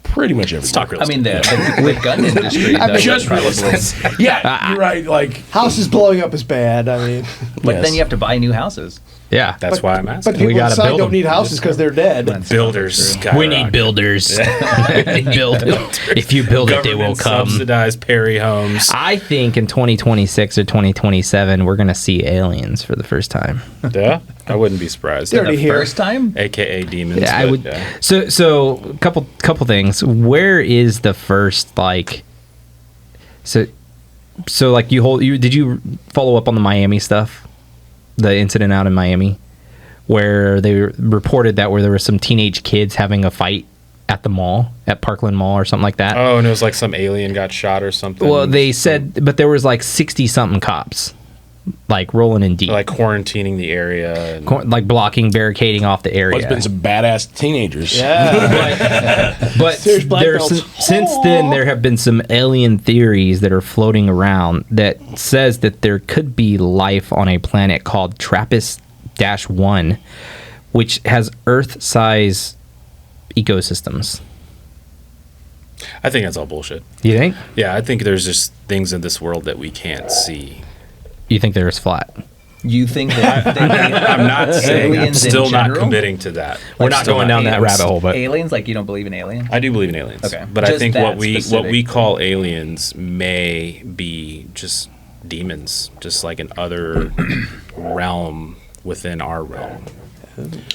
pretty much everything. Talk real I mean, the gun industry. does Just it real probably. estate. Yeah, you're right. Like, Houses blowing up is bad. I mean, But yes. then you have to buy new houses. Yeah. That's why I'm but asking. people gotta inside build don't them. need houses because they're dead. Builders. We need builders. Build it. If you build it, they will Government come. subsidized Perry homes. I think in 2026 or 2027, we're going to see aliens for the first time. Yeah, I wouldn't be surprised. They're already The here. first time? AKA demons. Yeah, I but, would. yeah. So a couple things. Where is the first like? So like did you follow up on the Miami stuff, the incident out in Miami, where they reported that where there were some teenage kids having a fight at the mall, at Parkland Mall or something like that. Oh, and it was like some alien got shot or something. Well, they said, but there was like 60 something cops, like rolling in deep, like quarantining the area. And, like blocking, barricading off the area. there's been some badass teenagers. Yeah. But Serious black there's belts. since then there have been some alien theories that are floating around that says that there could be life on a planet called TRAPPIST-1, which has Earth-size ecosystems. I think that's all bullshit. You think? Yeah, I think there's just things in this world that we can't see. You think they're flat? You think that I'm not saying. I'm Aliens in still not general? committing to that. We're not going down that rabbit hole, but aliens, like you don't believe in aliens? I do believe in aliens. Okay. But I Just think that what we specific. call aliens may be just demons, just like an other realm within our realm.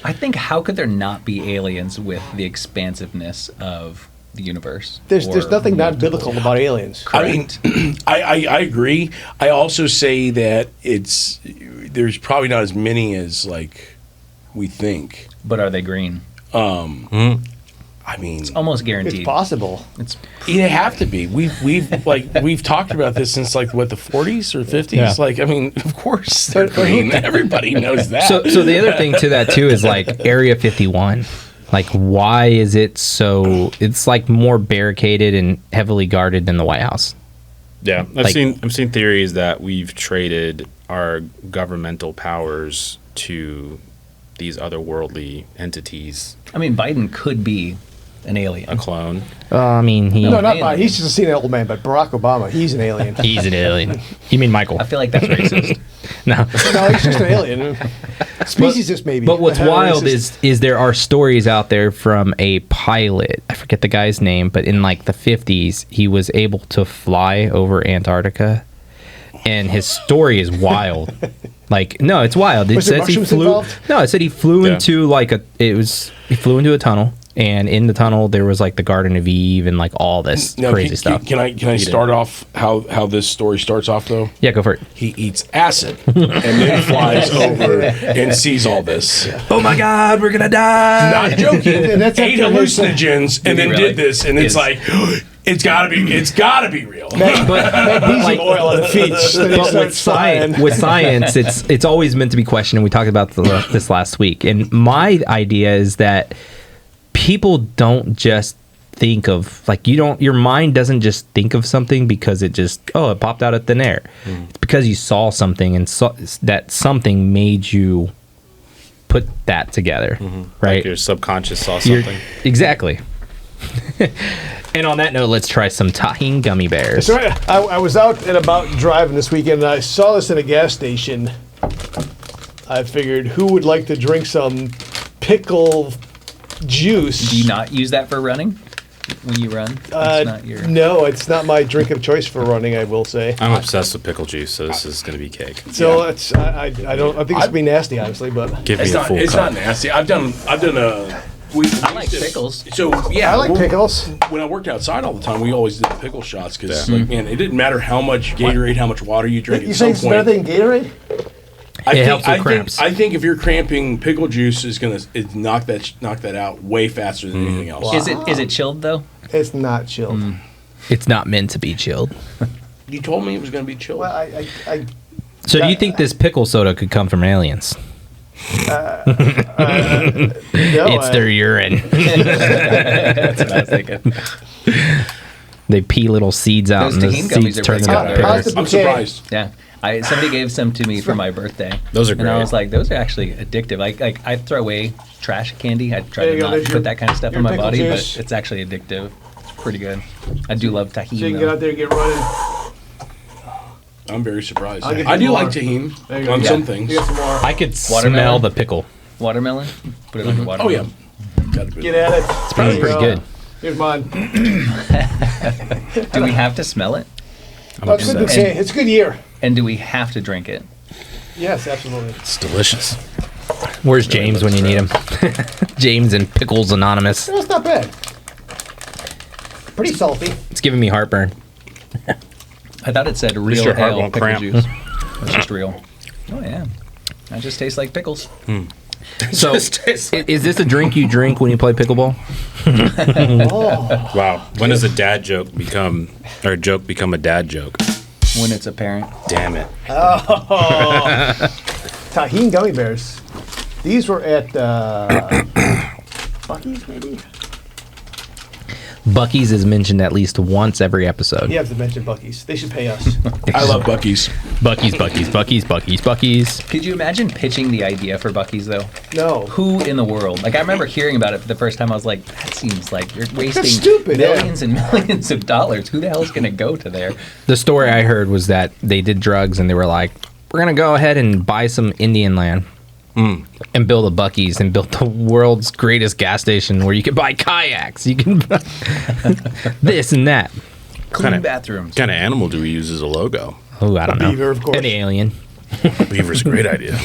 I think how could there not be aliens with the expansiveness of the universe? There's Or nothing not multiple- biblical about aliens. I mean, I agree. I also say that there's probably not as many as like we think. But are they green? I mean, Almost It's guaranteed. possible. It's they have to be. We've talked about this since like what, the 40s or 50s. Yeah. Like, I mean, of course they're But who- green. Everybody knows that. so the other thing to that too is like Area 51. Like, why is it so? It's like more barricaded and heavily guarded than the White House. Yeah, I've Like- seen theories that we've traded our governmental powers to these otherworldly entities, I mean, Biden could be an alien. a clone. I mean, No, not alien. mine. He's just a senile old man, but Barack Obama, he's an alien. he's an alien. You mean Michael? I feel like that's racist. No. No, he's just an alien. Speciesist, maybe. But what's wild Racist. is there are stories out there from a pilot. I forget the guy's name, but in like the 50s, he was able to fly over Antarctica, and his story is wild. Like, no, it's wild. It Was there says he mushrooms flew. involved? No, it said he flew Yeah. into like he flew into a tunnel, and in the tunnel there was like the Garden of Eve and like all this Now, crazy stuff. Can I start off how this story starts off though? Yeah, go for it. He eats acid and then flies over and sees all this. Oh my God, we're gonna die. Not joking. And that's Ate after his- hallucinogens and then really? did this, and it's Is- like it's gotta be real. Magnesium oil on the feet. Then he But with starts flying. science, it's always meant to be questioned. And we talked about this last week. And my idea is that people don't just think of like your mind doesn't just think of something because it popped out of thin air. It's because you saw something and that something made you put that together, right? Like your subconscious saw You're- something. Exactly. And on that note, let's try some tahine gummy bears. So I was out and about driving this weekend, and I saw this in a gas station. I figured, who would like to drink some pickle juice? Do you not use that for running when you run? That's not your. No, it's not my drink of choice for running, I will say. I'm obsessed with pickle juice, so this is going to be cake. So it's I don't I think it's gonna be nasty, honestly, but Give me It's a not. full It's cup. not nasty. I've done a. I like pickles. So yeah, I like we're- pickles. When I worked outside all the time, we always did the pickle shots because, like, man, it didn't matter how much Gatorade, how much water you drink. You At say some it's better point, than Gatorade? It helps with cramps. I think if you're cramping, pickle juice is gonna knock that out way faster than anything else. Wow. Is it chilled though? It's not chilled. It's not meant to be chilled. You told me it was gonna be chilled. Well, I So do you think this pickle soda could come from aliens? no, It's their urine. That's what I was thinking. They pee little seeds out, Those and the tahini gummies seeds are turn really into good. pickles. How's the I'm bouquet? surprised. Yeah. Somebody gave some to me for my birthday. Those are And I great. was like, those are actually addictive. Like I throw away trash candy. I try There to you go, not there's put your- that kind of stuff your in my pickle body, juice. but it's actually addictive. It's pretty good. I do love So you tahini. can get Though. out there and get running. I'm very surprised. I'll give I you do more. like tahini There you go. on Yeah. some things. You got some more. I could smell Watermelon? the pickle. Watermelon? Put it on the Oh watermelon. yeah. Gotta be- Get at it. It's probably pretty good. Here's mine. Do we have to smell it? Oh, it's, good to say. It's a good year. And do we have to drink it? Yes, absolutely. It's delicious. Where's James when you need him? James and Pickles Anonymous. No, it's not bad. Pretty salty. It's giving me heartburn. I thought it said real your heart ale won't pickle cramp. juice. It's just real. Oh yeah. That just tastes like pickles. So, is this a drink you drink when you play pickleball? Oh, Wow. When does a dad joke become, or a joke become a dad joke? When it's apparent. Damn it. tahini gummy bears. These were at Bucky's, maybe? Bucky's is mentioned at least once every episode. You have to mention Bucky's. They should pay us. I love Buc-ee's. Bucky's, Bucky's, Bucky's, Bucky's, Bucky's. Could you imagine pitching the idea for Bucky's though? No. Who in the world? Like I remember hearing about it for the first time. I was like, that seems like you're wasting stupid, yeah. millions and millions of dollars. Who the hell is going to go to there? The story I heard was that they did drugs and they were like, we're going to go ahead and buy some Indian land and build a Bucky's and build the world's greatest gas station where you can buy kayaks. You can buy this and that. Clean Kinda- bathrooms. What kind of animal do we use as a logo? Oh, I don't know. beaver, of course. An alien. Beaver's a great idea.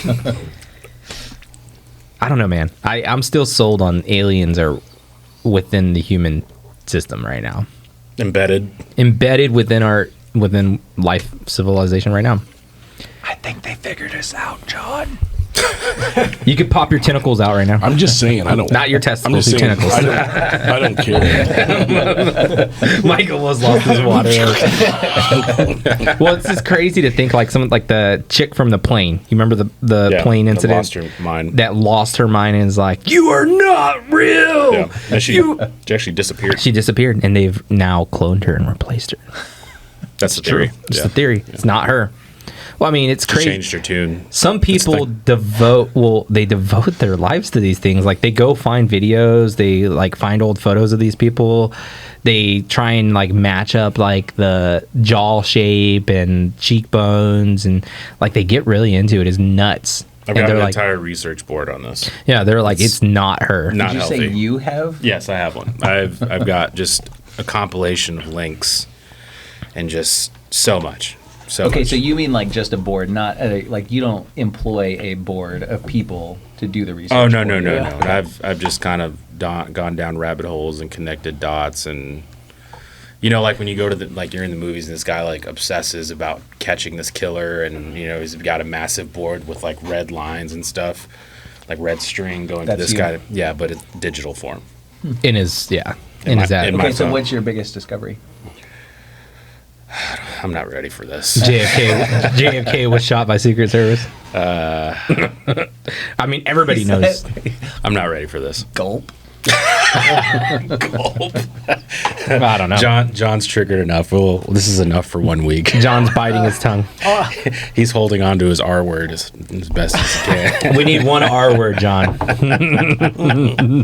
I don't know, man. I'm still sold on aliens are within the human system right now. Embedded within life civilization right now. I think they figured us out, John. You could pop your tentacles out right now. I'm just saying. I don't. Not your I'm testicles, just your saying. tentacles. I don't care. Michael was lost his water. Well, it's just crazy to think like someone like the chick from the plane. You remember the Yeah, plane that incident lost her mind. that lost her mind and is like, "You are not real." Yeah. And she actually disappeared. She disappeared, and they've now cloned her and replaced her. That's the theory. It's the theory. It's not her. Well, I mean, it's She crazy. changed her tune. Some people like- devote their lives to these things. Like they go find videos, they like find old photos of these people. They try and like match up like the jaw shape and cheekbones and like they get really into it. It's nuts. I've And got they're an like, entire research board on this. yeah, they're like, it's not her. Not Did you healthy. say you have? Yes, I have one. I've got just a compilation of links and just so much. Okay, much. so you mean like just a board, not like you don't employ a board of people to do the research. Oh no for no you. no no! I've just kind of gone down rabbit holes and connected dots, and you know, like when you go to you're in the movies and this guy like obsesses about catching this killer, and you know he's got a massive board with like red lines and stuff, like red string going That's to this you. guy. Yeah, but it's digital form. In his In his my- ad. in my Okay, so phone. what's your biggest discovery? I'm not ready for this. JFK was shot by Secret Service. I mean, everybody knows. I'm not ready for this. Gulp. I don't know. John's triggered enough. Well, this is enough for 1 week. John's biting his tongue. He's holding on to his R word as best as he can. We need one R word, John.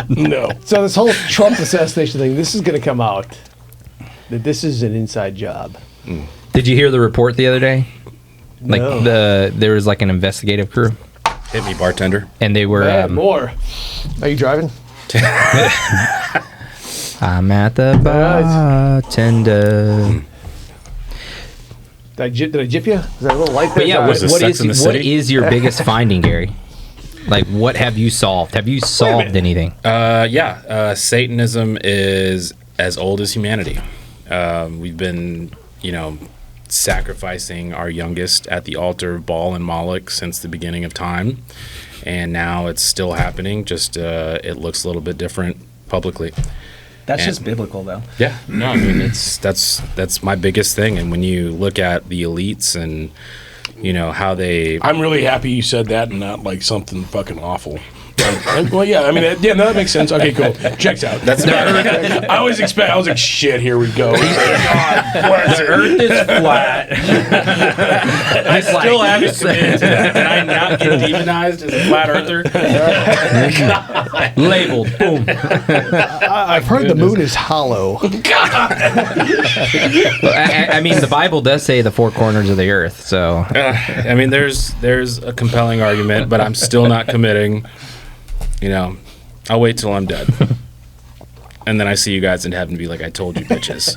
No. So this whole Trump assassination thing, this is going to come out. That this is an inside job. Did you hear the report the other day? Like No. there was like an investigative crew, Hit me, bartender. and they were. Man, more. Are you driving? I'm at the bartender. Did I jip you? Is that a little light there? But yeah, Was this what Sex in the is City? your biggest finding, Gary? Like, what have you solved? Have you solved anything? Satanism is as old as humanity. We've been, sacrificing our youngest at the altar of Baal and Moloch since the beginning of time, and now it's still happening. Just it looks a little bit different publicly. That's And- just biblical, though. Yeah, no, I mean that's my biggest thing. And when you look at the elites and how they I'm really happy you said that and not like something fucking awful. Well, yeah, I mean, yeah, no, that makes sense. Okay, cool. Checks out. That's I was like, shit, here we go. The Earth is flat. I still haven't committed to that. Did I not get demonized as a flat earther? Labeled. Boom. I've heard the moon is hollow. I mean, the Bible does say the four corners of the earth. So I mean, there's a compelling argument, but I'm still not committing. You know, I'll wait till I'm dead. And then I see you guys in heaven and be like, I told you, bitches.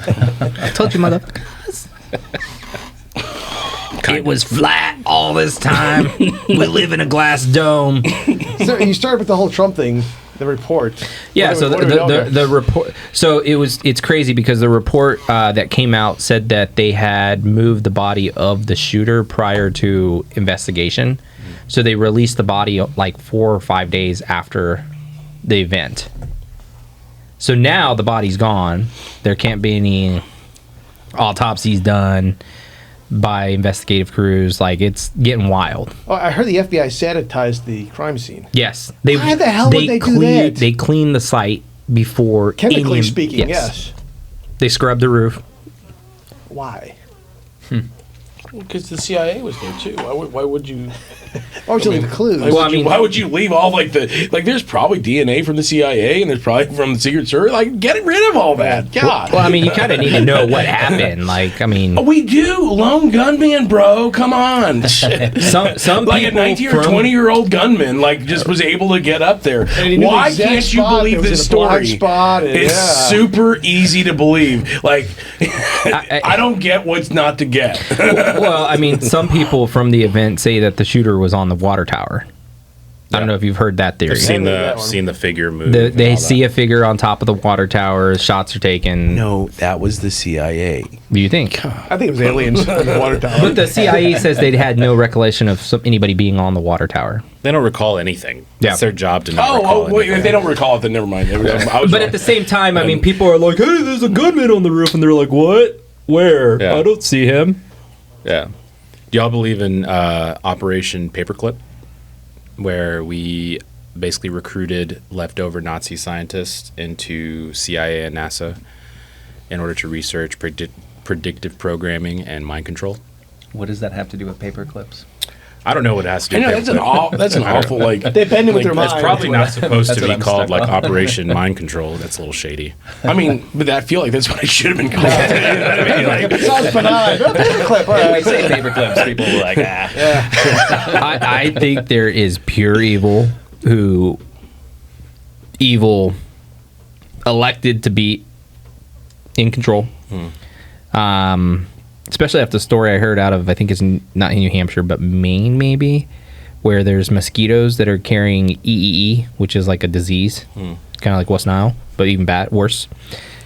I told you, motherfuckers. It was flat all this time. We live in a glass dome. So you started with the whole Trump thing, the report. Yeah, so the report. So it's crazy because the report that came out said that they had moved the body of the shooter prior to investigation. So they released the body like 4 or 5 days after the event. So now the body's gone. There can't be any autopsies done by investigative crews. Like, it's getting wild. Oh, I heard the FBI sanitized the crime scene. Yes. Why the hell would they do that? They cleaned the site before Chemically speaking, yes. They scrubbed the roof. Why? Because the CIA was there too. Why would you? Why would you leave clues? Why would you leave all there's probably DNA from the CIA and there's probably from the Secret Service. Like, get rid of all that. God. Well, I mean, you kind of need to know what happened. Like, I mean, we do. Lone gunman, bro. Come on. some like a people 19 or 20-year-old gunman, like, just was able to get up there. Why can't you believe this story? It's super easy to believe. Like, I don't get what's not to get. Well, I mean, some people from the event say that the shooter was on the water tower. I don't know if you've heard that theory. I've seen the figure move. They see a figure on top of the water tower. Shots are taken. No, that was the CIA. Do you think? I think it was aliens on the water tower. But the CIA says they had no recollection of anybody being on the water tower. They don't recall anything. Yeah. It's their job to not recall wait, anything. if they don't recall it, then never mind. But at the same time, I mean, people are like, hey, there's a gunman on the roof. And they're like, what? Where? Yeah. I don't see him. Yeah. Do y'all believe in Operation Paperclip, where we basically recruited leftover Nazi scientists into CIA and NASA in order to research predictive programming and mind control? What does that have to do with paper clips? I don't know what it has to do I know, with that's an awful, like... They bend it with their mind. It's probably not supposed to be I'm called, stuck like, on. Operation Mind Control. That's a little shady. I mean, but I feel like that's what it should have been called. You know what I mean? Like, It sounds benign. Paperclip, all When we right. say paper clips, people are like, I think there is pure evil elected to be in control. Especially after the story I heard out of, I think it's not in New Hampshire, but Maine maybe, where there's mosquitoes that are carrying EEE, which is like a disease, kind of like West Nile, but even worse.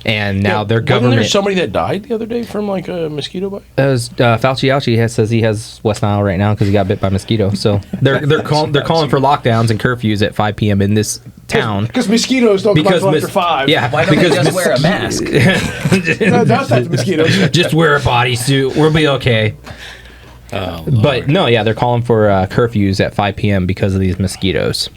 And now their government... Wasn't there somebody that died the other day from, like, a mosquito bite? Fauci says he has West Nile right now because he got bit by mosquito. So they're calling for lockdowns and curfews at 5 p.m. in this town. Because mosquitoes don't come out after 5. Yeah, why don't they just wear a mask? No, that's not the mosquitoes. Just wear a bodysuit. We'll be okay. But no, yeah, they're calling for curfews at 5 p.m. because of these mosquitoes.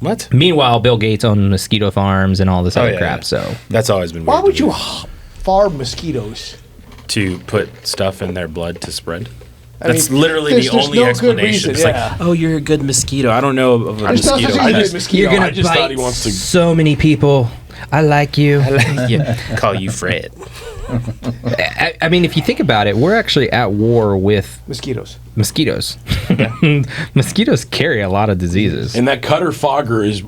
What? Meanwhile, Bill Gates owns mosquito farms and all this other crap. Yeah. So That's always been weird. Why would to me. you farm mosquitoes? To put stuff in their blood to spread? I That's mean, literally there's the only no good explanation. reason, It's yeah. like, oh, you're a good mosquito. I don't know of a There's not mosquito. such a thing as mosquito. you're gonna I just thought bite he wants to- so many people. I like you. Call you Fred. I mean, if you think about it, we're actually at war with Mosquitoes. mosquitoes. Mosquitoes carry a lot of diseases. And that Cutter fogger is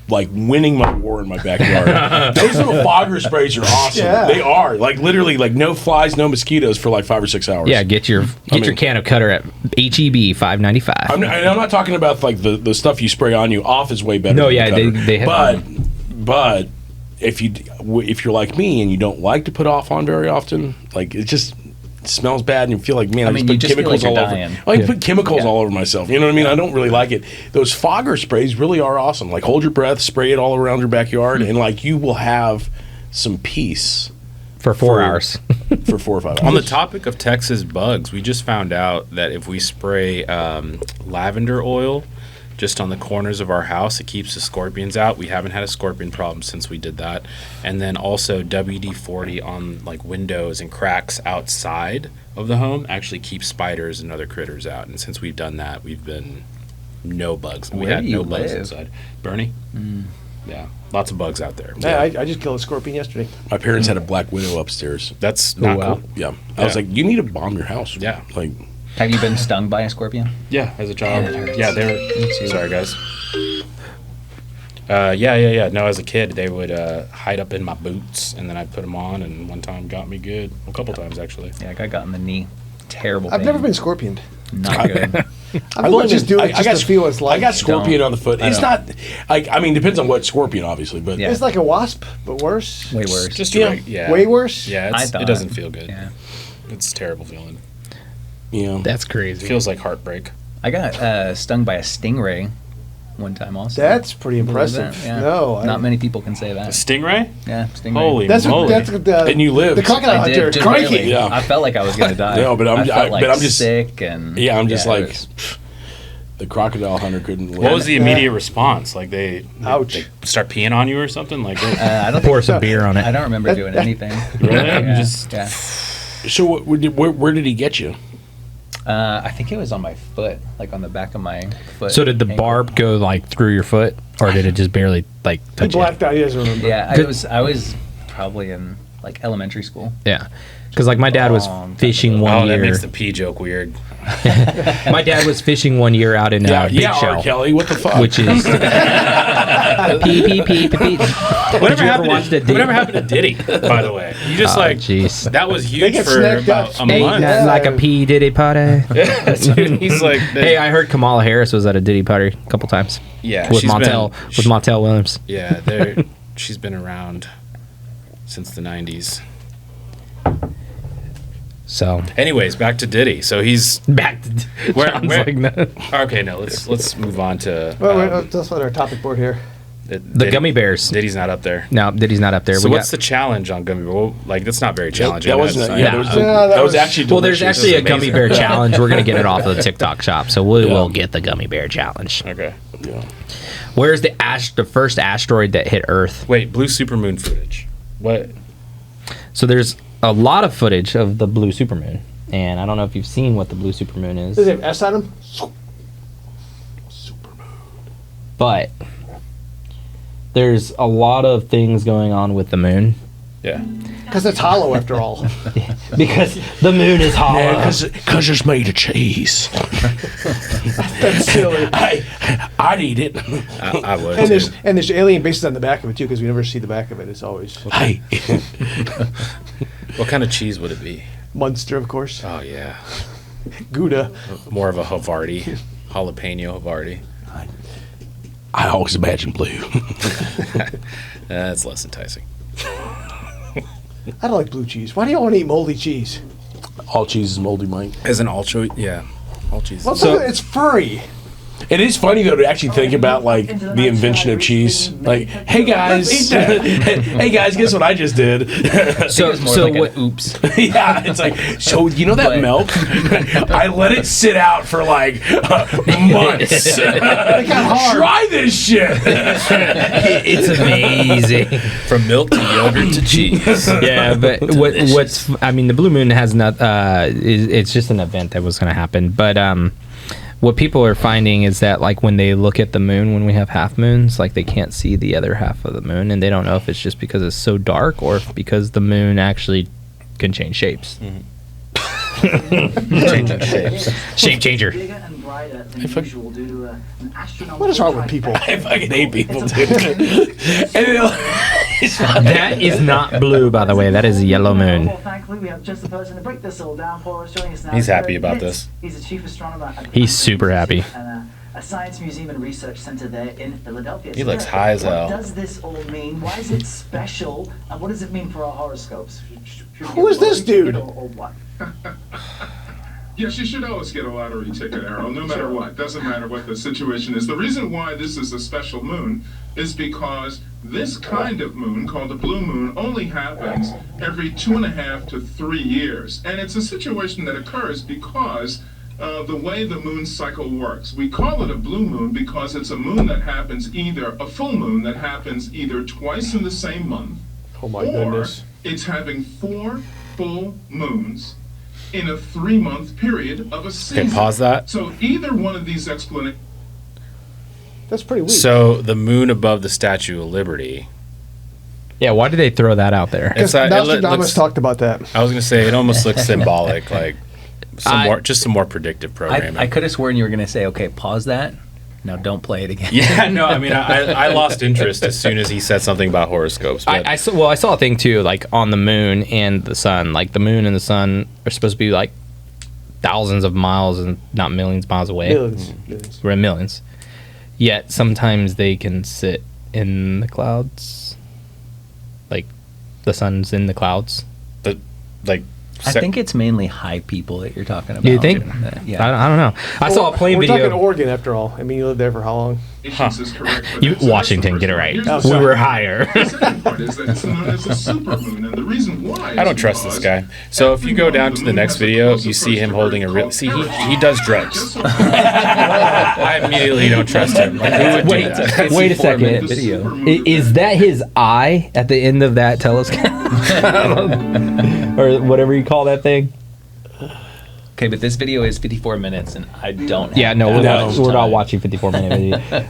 like winning my war in my backyard. Those little fogger sprays are awesome. Yeah. They are. Like, literally, like, no flies, no mosquitoes for like 5 or 6 hours. Yeah, get your can of Cutter at HEB $5.95. I'm not talking about like the stuff you spray on you. Off is way better. No, than yeah, Cutter. they have. but if you're like me and you don't like to put off on very often, like, it just smells bad and you feel like, man, I mean, just you put just feel chemicals like you're all over. dying. I like put chemicals all over myself. You know what I mean? I don't really like it. Those fogger sprays really are awesome. Like, hold your breath, spray it all around your backyard, and like, you will have some peace for 4 hours. for 4 or 5 hours. On the topic of Texas bugs, we just found out that if we spray lavender oil just on the corners of our house. It keeps the scorpions out. We haven't had a scorpion problem since we did that. And then also WD-40 on like windows and cracks outside of the home actually keeps spiders and other critters out. And since we've done that, we've been no bugs. We Where had do you no bugs live? inside. Bernie? Yeah, lots of bugs out there. Yeah, I just killed a scorpion yesterday. My parents had a black widow upstairs. That's not wow. cool. Yeah. I was like, you need to bomb your house. Yeah. Like, Have you been stung by a scorpion? Yeah, as a child. Man, it hurts. Yeah, they were. Sorry, guys. Yeah. No, as a kid, they would hide up in my boots, and then I'd put them on, and one time got me good. A couple times, actually. Yeah, I got in the knee. Terrible I've pain. never been scorpioned. Not good. I would just do it just to feel what it's like. I got scorpion Don't. on the foot. I It's don't. not, I mean, depends on what scorpion, obviously, but Yeah. It's like a wasp, but worse. Way worse. Just Yeah. yeah. Way worse? Yeah, I it thought. doesn't feel good. Yeah. It's a terrible feeling. yeah. That's It crazy. feels like heartbreak. I got stung by a stingray one time also. That's pretty Believe impressive. that? Yeah. No, Not many people can say A that. stingray? Yeah, stingray. Holy That's moly. what, that's what the, And you lived. the crocodile I hunter. did, just Crikey. barely. Yeah. I felt like I was gonna die. No, but I'm- I felt like but I'm just- sick and Yeah, I'm just it like, was- the crocodile hunter couldn't live. What was the immediate response? Like they Ouch. start peeing on you or something? Like I don't Pour think some beer on I it. don't remember doing anything. really? Yeah, Just yeah. So where did he get you? I think it was on my foot, like on the back of my foot. So did the ankle. barb go like through your foot, or did it just barely like He touch you? blacked out. He doesn't remember. Yeah, Good. I was probably in like elementary school. Yeah, because like my dad was Long time fishing ago. one oh, year. that makes the pee joke weird. My dad was fishing one year out in Big R. Shell, Kelly, what the fuck? which is pee. Whatever you ever watch happened, the Diddy? whatever happened to Diddy? By the way, you just Oh, like jeez. that was They huge get for snacked up. about a Ain't month. nothing like a P Diddy party. Dude, he's like, Hey, I heard Kamala Harris was at a Diddy party a couple times yeah, with she's Montel been, Montel Williams. Yeah, she's been around since the '90s. So Anyways, back to Diddy. So he's back to Where- sounds where- like no. okay. No, let's move on to That's on our topic board here. The gummy bears. Diddy's not up there. No, Diddy's not up there. So We what's the challenge on gummy bear? Well, like that's not very challenging. That wasn't. That's- Yeah, there was, Yeah, that that was was- actually. well, there's delicious. actually a This is gummy amazing. bear challenge. We're gonna get it off of the TikTok shop, so we Yeah. will get the gummy bear challenge. Okay. Yeah. Where's the first asteroid that hit Earth? Wait, blue supermoon footage. What? So there's a lot of footage of the blue supermoon, and I don't know if you've seen what the blue supermoon is, Does it have S on him? but there's a lot of things going on with the moon Yeah. Because it's hollow after all. because the moon is hollow. Yeah, because it's made of cheese. That's silly. I'd eat it. I would. And too. there's alien bases on the back of it too, because we never see the back of it. It's always Hey, What kind of cheese would it be? Munster, of course. Oh yeah, Gouda. more of a Havarti, jalapeno Havarti. I always imagine blue. That's less enticing. I don't like blue cheese. Why do you want to eat moldy cheese? All cheese is moldy, Mike. As an ultra, yeah, all cheese. Well, So- it's furry. It is funny though to actually think about like the invention of cheese. Like, hey guys, Let's eat that. hey guys, guess what I just did? So, It's more so like what? an oops. Yeah, it's like, so you know that But- milk? I let it sit out for like months. Try this shit. It's amazing. From milk to yogurt to cheese. Yeah, but what's I mean, the blue moon has not. It's just an event that was going to happen, but what people are finding is that like when they look at the moon when we have half moons, like they can't see the other half of the moon, and they don't know if it's just because it's so dark or if because the moon actually can change shapes. Changing shapes. Shape changer. Bigger and brighter than usual due to an astronomical What is wrong with people? I fucking hate people, dude. And That is not blue, by the way. That is a yellow moon. Well, thankfully, we have just the person to break this all down for us. Joining us now. He's Gary happy about Pitts. this. He's a chief astronomer at the He's Planetary super happy. Institute and a science museum and research center there in Philadelphia. He So, looks Gary, high as hell. What does this all mean? Why is it special? And what does it mean for our horoscopes? Who is this dude? Or what? Yes, you should always get a lottery ticket, Errol, no matter what. Doesn't matter what the situation is. The reason why this is a special moon is because this kind of moon, called a blue moon, only happens every 2.5 to 3 years. And it's a situation that occurs because the way the moon cycle works. We call it a blue moon because it's a moon that happens a full moon that happens either twice in the same month, Oh my or goodness. it's having 4 full moons in a 3-month period of a season. Okay, pause that. So either one of these explanations. That's pretty weak. So the moon above the Statue of Liberty. Yeah, why did they throw that out there? Because Nostradamus talked about that. I was gonna say it almost looks symbolic, like some more predictive programming. I could have sworn you were going to say, okay, pause that. Now don't play it again. Yeah, no, I mean, I lost interest as soon as he said something about horoscopes. But I saw a thing too, like on the moon and the sun. Like the moon and the sun are supposed to be like thousands of miles and not millions of miles away. Millions. We're in millions. Yet sometimes they can sit in the clouds. Like the sun's in the clouds. like, I think it's mainly high people that you're talking about. You think? Yeah. I don't know. I saw a plane We're video. talking Oregon after all. I mean, you lived there for how long? Is correct for that. So Washington, that's the get it first right. one. Here's We the were second. higher. The second part is that it's known as a supermoon, and the reason why I don't trust this guy. So if you go down to the next video, you see him holding a real. See, he does drugs. I immediately don't trust him. Like, who would do Wait, that? wait a 54-minute second. video. Is that his eye at the end of that telescope? Or whatever you call that thing? Okay, but this video is 54 minutes, and I don't. Yeah, have no, we're that not, much we're not time. watching 54-minute video.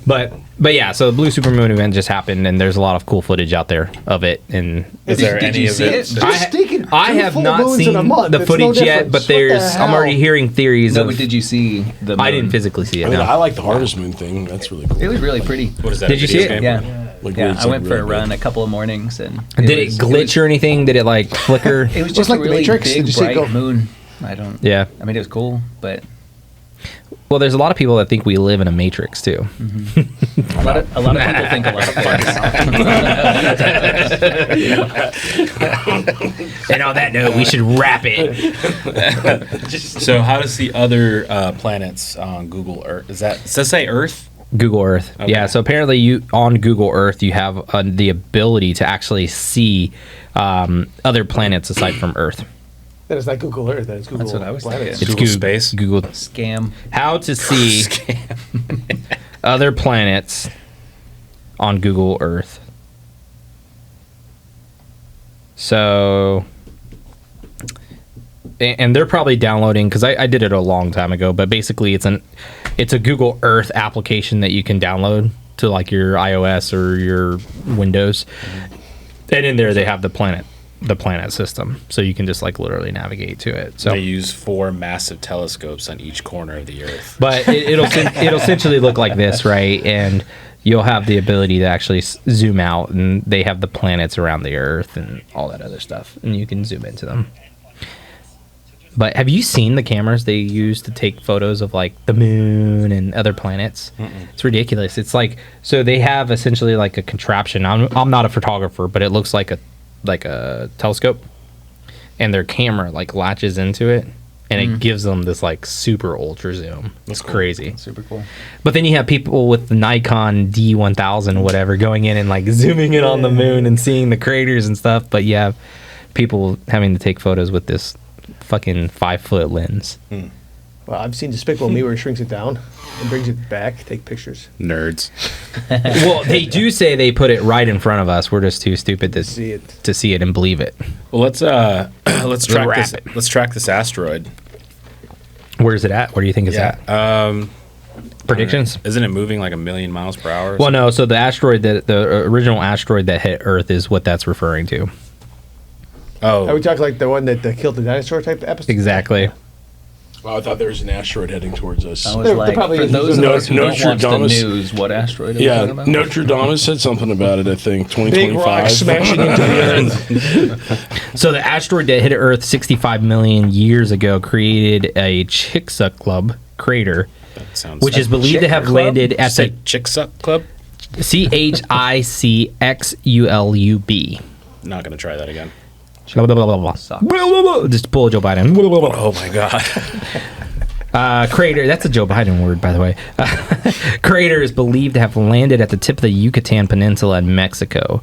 But yeah, so the Blue Supermoon event just happened, and there's a lot of cool footage out there of it. And Is there Did any you of see it? it? I have not seen the footage yet, but I'm already hearing theories No, of. but did you see the moon? I didn't physically see it. I mean, No. I like the harvest moon thing. That's really cool. It was really pretty. What is that? Did you video see it? game? Yeah. Like, Yeah, it's I like went for a really run good. a couple of mornings, and Did it glitch or anything? Did it like flicker? It was Just just like a the really Matrix? big, Did you see it bright go- moon. I don't. Yeah. I mean, it was cool, but Well, there's a lot of people that think we live in a matrix too. a lot of people think a lot of things. And on that note, we should wrap it. So how does the other planets on Google Earth? Does that say Earth? Google Earth. Okay. Yeah. So apparently, you on Google Earth, you have the ability to actually see other planets aside from Earth. That is not Google Earth. That is Google That's what I was Planets. thinking. Google Space? Google Scam. how to see other planets on Google Earth. So, and they're probably downloading because I did it a long time ago. But basically, it's a Google Earth application that you can download to like your iOS or your Windows, and in there they have the planet system, so you can just like literally navigate to it. So They use 4 massive telescopes on each corner of the Earth. but it'll essentially look like this, right? And you'll have the ability to actually zoom out, and they have the planets around the Earth and all that other stuff, and you can zoom into them. But have you seen the cameras they use to take photos of like the moon and other planets? It's ridiculous. It's like, so they have essentially like a contraption. I'm not a photographer, but it looks like a telescope, and their camera like latches into it, and it gives them this like super ultra zoom. It's crazy. Super cool. But then you have people with the Nikon D1000 or whatever going in and like zooming in on the moon and seeing the craters and stuff. But you have people having to take photos with this fucking 5-foot lens. Well, I've seen Despicable Me where he shrinks it down and brings it back, take pictures. Nerds. Well, they do say they put it right in front of us. We're just too stupid to See it. to see it and believe it. Well, let's track wrap this. it. Let's track this asteroid. Where's it at? Where do you think it's at? Predictions? Isn't it moving like 1,000,000 miles per hour? Well, no. So the original asteroid that hit Earth is what that's referring to. Are we Oh, talking like the one that killed the dinosaur type episode? Exactly. Oh, I thought there was an asteroid heading towards us. I was There like, probably for is. those of us who don't watch the Nostradamus. news, what asteroid are we Yeah, talking about? Nostradamus said something about it, I think. Big rock 2025. smashing into the earth. So the asteroid that hit Earth 65 million years ago created a Chicxulub crater, that sounds. which is believed to have Chicxulub? landed at the Chicksuck Club. CHICXULUB. Not gonna try that again. Blah, blah, blah, blah, blah. Sucks. Blah, blah, blah. Just pull Joe Biden. Blah, blah, blah, blah. Oh my god. Crater, that's a Joe Biden word, by the way. Crater is believed to have landed at the tip of the Yucatan Peninsula in Mexico.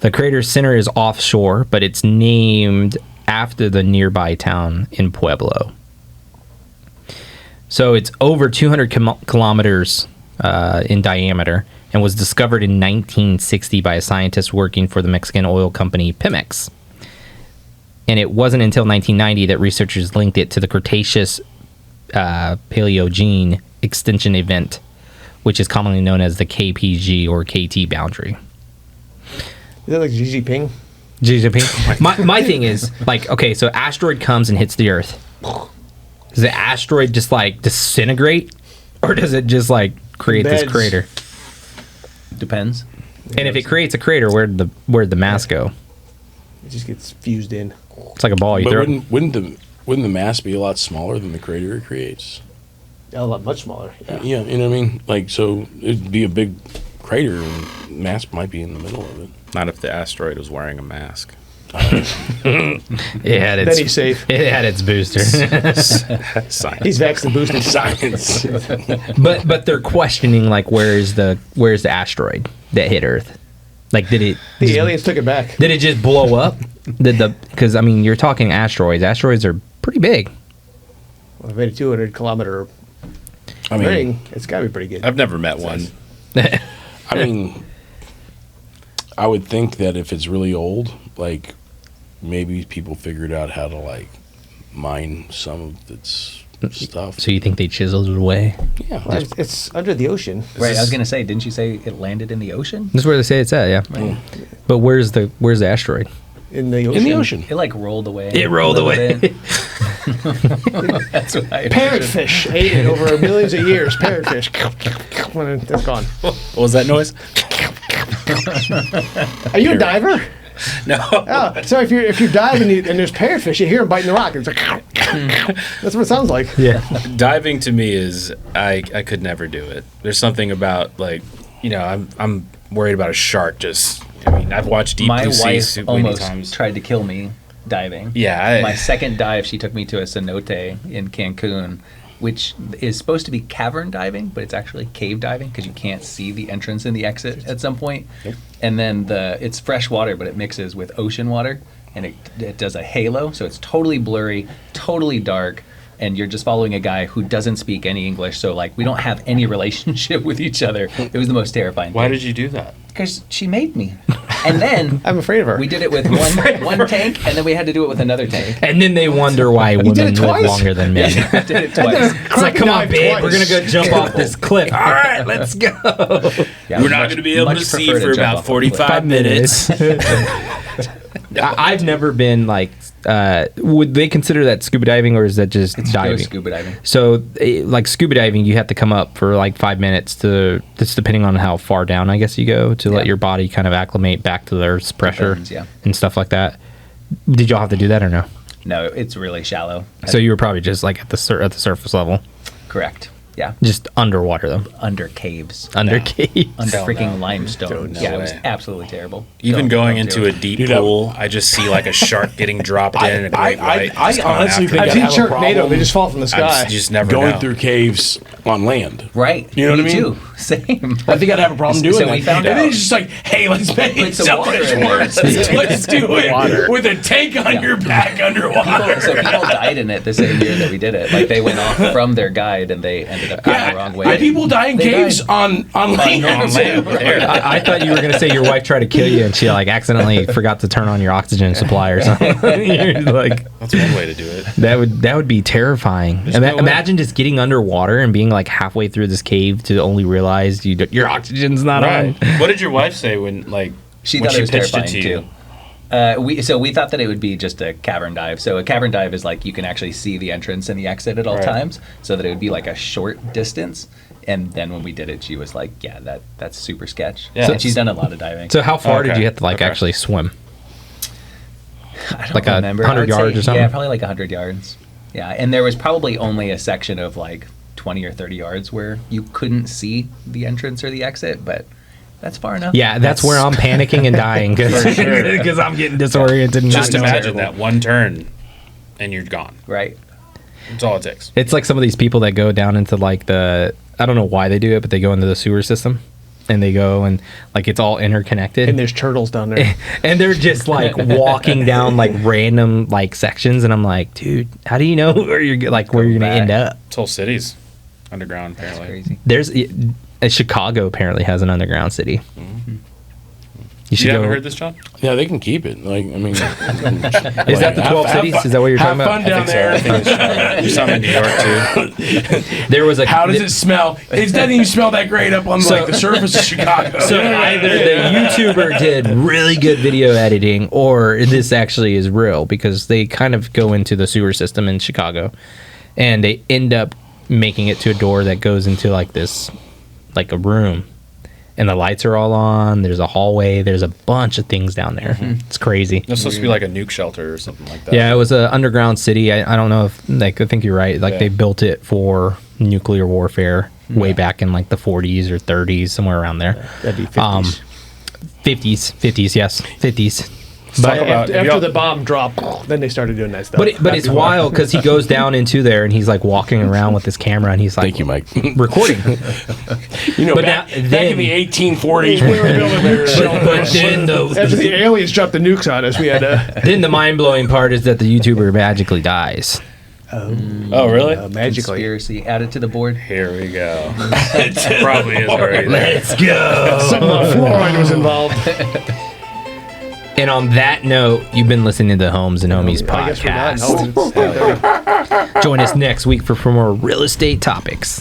The crater's center is offshore, but it's named after the nearby town in Pueblo. So it's over 200 kilometers in diameter and was discovered in 1960 by a scientist working for the Mexican oil company Pemex. And it wasn't until 1990 that researchers linked it to the Cretaceous Paleogene extinction event, which is commonly known as the KPG or KT boundary. Is that like Xi Jinping? Xi Jinping. My thing is, like, okay, so asteroid comes and hits the Earth. Does the asteroid just like disintegrate, or does it just like create this crater? Depends. And if it creates a crater, where'd the mass go? It just gets fused in. It's like a ball. You But throw. wouldn't the mass be a lot smaller than the crater it creates? A lot much smaller. Yeah. Yeah, you know what I mean? Like, so it'd be a big crater and mass might be in the middle of it. Not if the asteroid was wearing a mask. It had its, Then he's safe. It had its booster. Science. He's vaccinated boosted. Science. but they're questioning like where's the asteroid that hit Earth? Like The aliens took it back. did it just blow up? Because I mean you're talking asteroids. Asteroids are pretty big. Well, if a 200 kilometer I mean, ring, it's got to be pretty good. I've never met one. I mean, I would think that if it's really old, like maybe people figured out how to like mine some of its stuff. So you think they chiseled it away? Yeah, Well, it's under the ocean. Right. I was gonna say, didn't you say it landed in the ocean? That's where they say it's at. Yeah. But where's the asteroid? In the ocean. in the ocean. It like rolled away. It rolled a little away. bit. That's what I Parrotfish ate it over millions of years. Parrotfish. When it's gone. What was that noise? Are you a diver? No. Oh, so if you're diving and there's parrotfish, you hear them biting the rock. It's like that's what it sounds like. Yeah. Diving to me is I could never do it. There's something about like, you know, I'm worried about a shark. Just I mean, I've watched Deep My Blue Sea wife so many almost times. tried to kill me diving. Yeah, My second dive, she took me to a cenote in Cancun, which is supposed to be cavern diving, but it's actually cave diving because you can't see the entrance and the exit at some point. And then it's fresh water, but it mixes with ocean water, and it does a halo, so it's totally blurry, totally dark, and you're just following a guy who doesn't speak any English, so like we don't have any relationship with each other. It was the most terrifying Why thing. did you do that? Because she made me. And then I'm afraid of her. we did it with one tank, and then we had to do it with another tank. And then they wonder why did women it live twice? longer than men. I did it twice. It's like, come on, Dive babe, twice. we're gonna go jump off this cliff. All right, let's go. Yeah, We're not going to be able much to see prefer for jump about off a cliff. 45 minutes. I've never been like. Would they consider that scuba diving, or is that just It's diving? just scuba diving. So, like scuba diving, you have to come up for like 5 minutes to. That's depending on how far down, I guess you go to let Yeah. your body kind of acclimate back to the Earth's pressure Depends, yeah. and stuff like that. Did y'all have to do that or no? No, it's really shallow. So you were probably just like at the surface level, Correct. Yeah. just underwater though, Under caves. under caves. Under Hell freaking no. limestone. No Yeah, it was way. absolutely terrible. Even going into do a it. deep Dude, pool, I just see like a shark getting dropped in and a great white. I just coming honestly after think I've I seen have a Sharknado. problem. They just fall from the sky. you just never going know. through caves on land. Right. You know what I Me mean? too. Same. I think I'd have a problem doing So that. we found and out. it's just like, hey, let's make Put it some so water much in there. worse. Let's do it with a tank on your back underwater. So people died in it the same year that we did it. Like they went off from their guide and they ended up going the wrong way. And people die in They caves died. on land. On land, there. I thought you were gonna say your wife tried to kill you and she like accidentally forgot to turn on your oxygen supply or something. You're like That's one way to do it. that would be terrifying. no way. Imagine just getting underwater and being like halfway through this cave to only realize your oxygen's not on. What did your wife say when like She when thought it was pitched terrifying to you? too. We thought that it would be just a cavern dive. So a cavern dive is like you can actually see the entrance and the exit at all Right. times, so that it would be like a short distance. And then when we did it, she was like, "Yeah, that's super sketch." Yeah. And she's done a lot of diving. So how far did Okay. you have to like Okay. actually swim? I don't like a remember. 100 I would yards say- or something? Yeah, probably like 100 yards. Yeah, and there was probably only a section of like 20 or 30 yards where you couldn't see the entrance or the exit, but that's far enough. Yeah, that's where I'm panicking and dying because I'm getting disoriented. And Just not knowing. imagine that one turn, and you're gone. Right. That's all it takes. It's like some of these people that go down into like I don't know why they do it, but they go into the sewer system and they go and like it's all interconnected. And there's turtles down there. And they're just like walking down like random like sections, and I'm like, dude, how do you know where you're gonna back. end up? It's whole cities. underground That's apparently. crazy. There's Chicago apparently has an underground city. You should You go. haven't heard this, John? Yeah, they can keep it. Like, I mean, Is that the 12 cities? Is that what you're talking have fun about? down there. I think there's some in New York too. There was a. How does it smell? It doesn't even smell that great up on So- like the surface of Chicago. So either the YouTuber did really good video editing, or this actually is real, because they kind of go into the sewer system in Chicago, and they end up making it to a door that goes into like this, like a room, and the lights are all on. There's a hallway. There's a bunch of things down there. It's crazy. It's supposed to be like a nuke shelter or something like that. Yeah, it was an underground city. I don't know if, like, I think you're right. Like, Yeah. they built it for nuclear warfare way back in like the 40s or 30s, somewhere around there. That'd be 50s. 50s, yes, 50s. Talk about- After the bomb dropped, then they started doing that stuff. But it's wild because he goes down into there and he's like walking around with his camera and he's like, Thank you, Mike. recording. You know, But back now- in the 1840s, we were building nuke But shelters. then After the aliens dropped the nukes on us, we had to then the mind blowing part is that the YouTuber magically dies. Oh, really? magically. Conspiracy. Add it to the board. Here we go. Probably is already there. Let's go. Some fluoride was involved. And on that note, you've been listening to the Homes and Homies I guess we're not. podcast. No, it's- Join us next week for more real estate topics.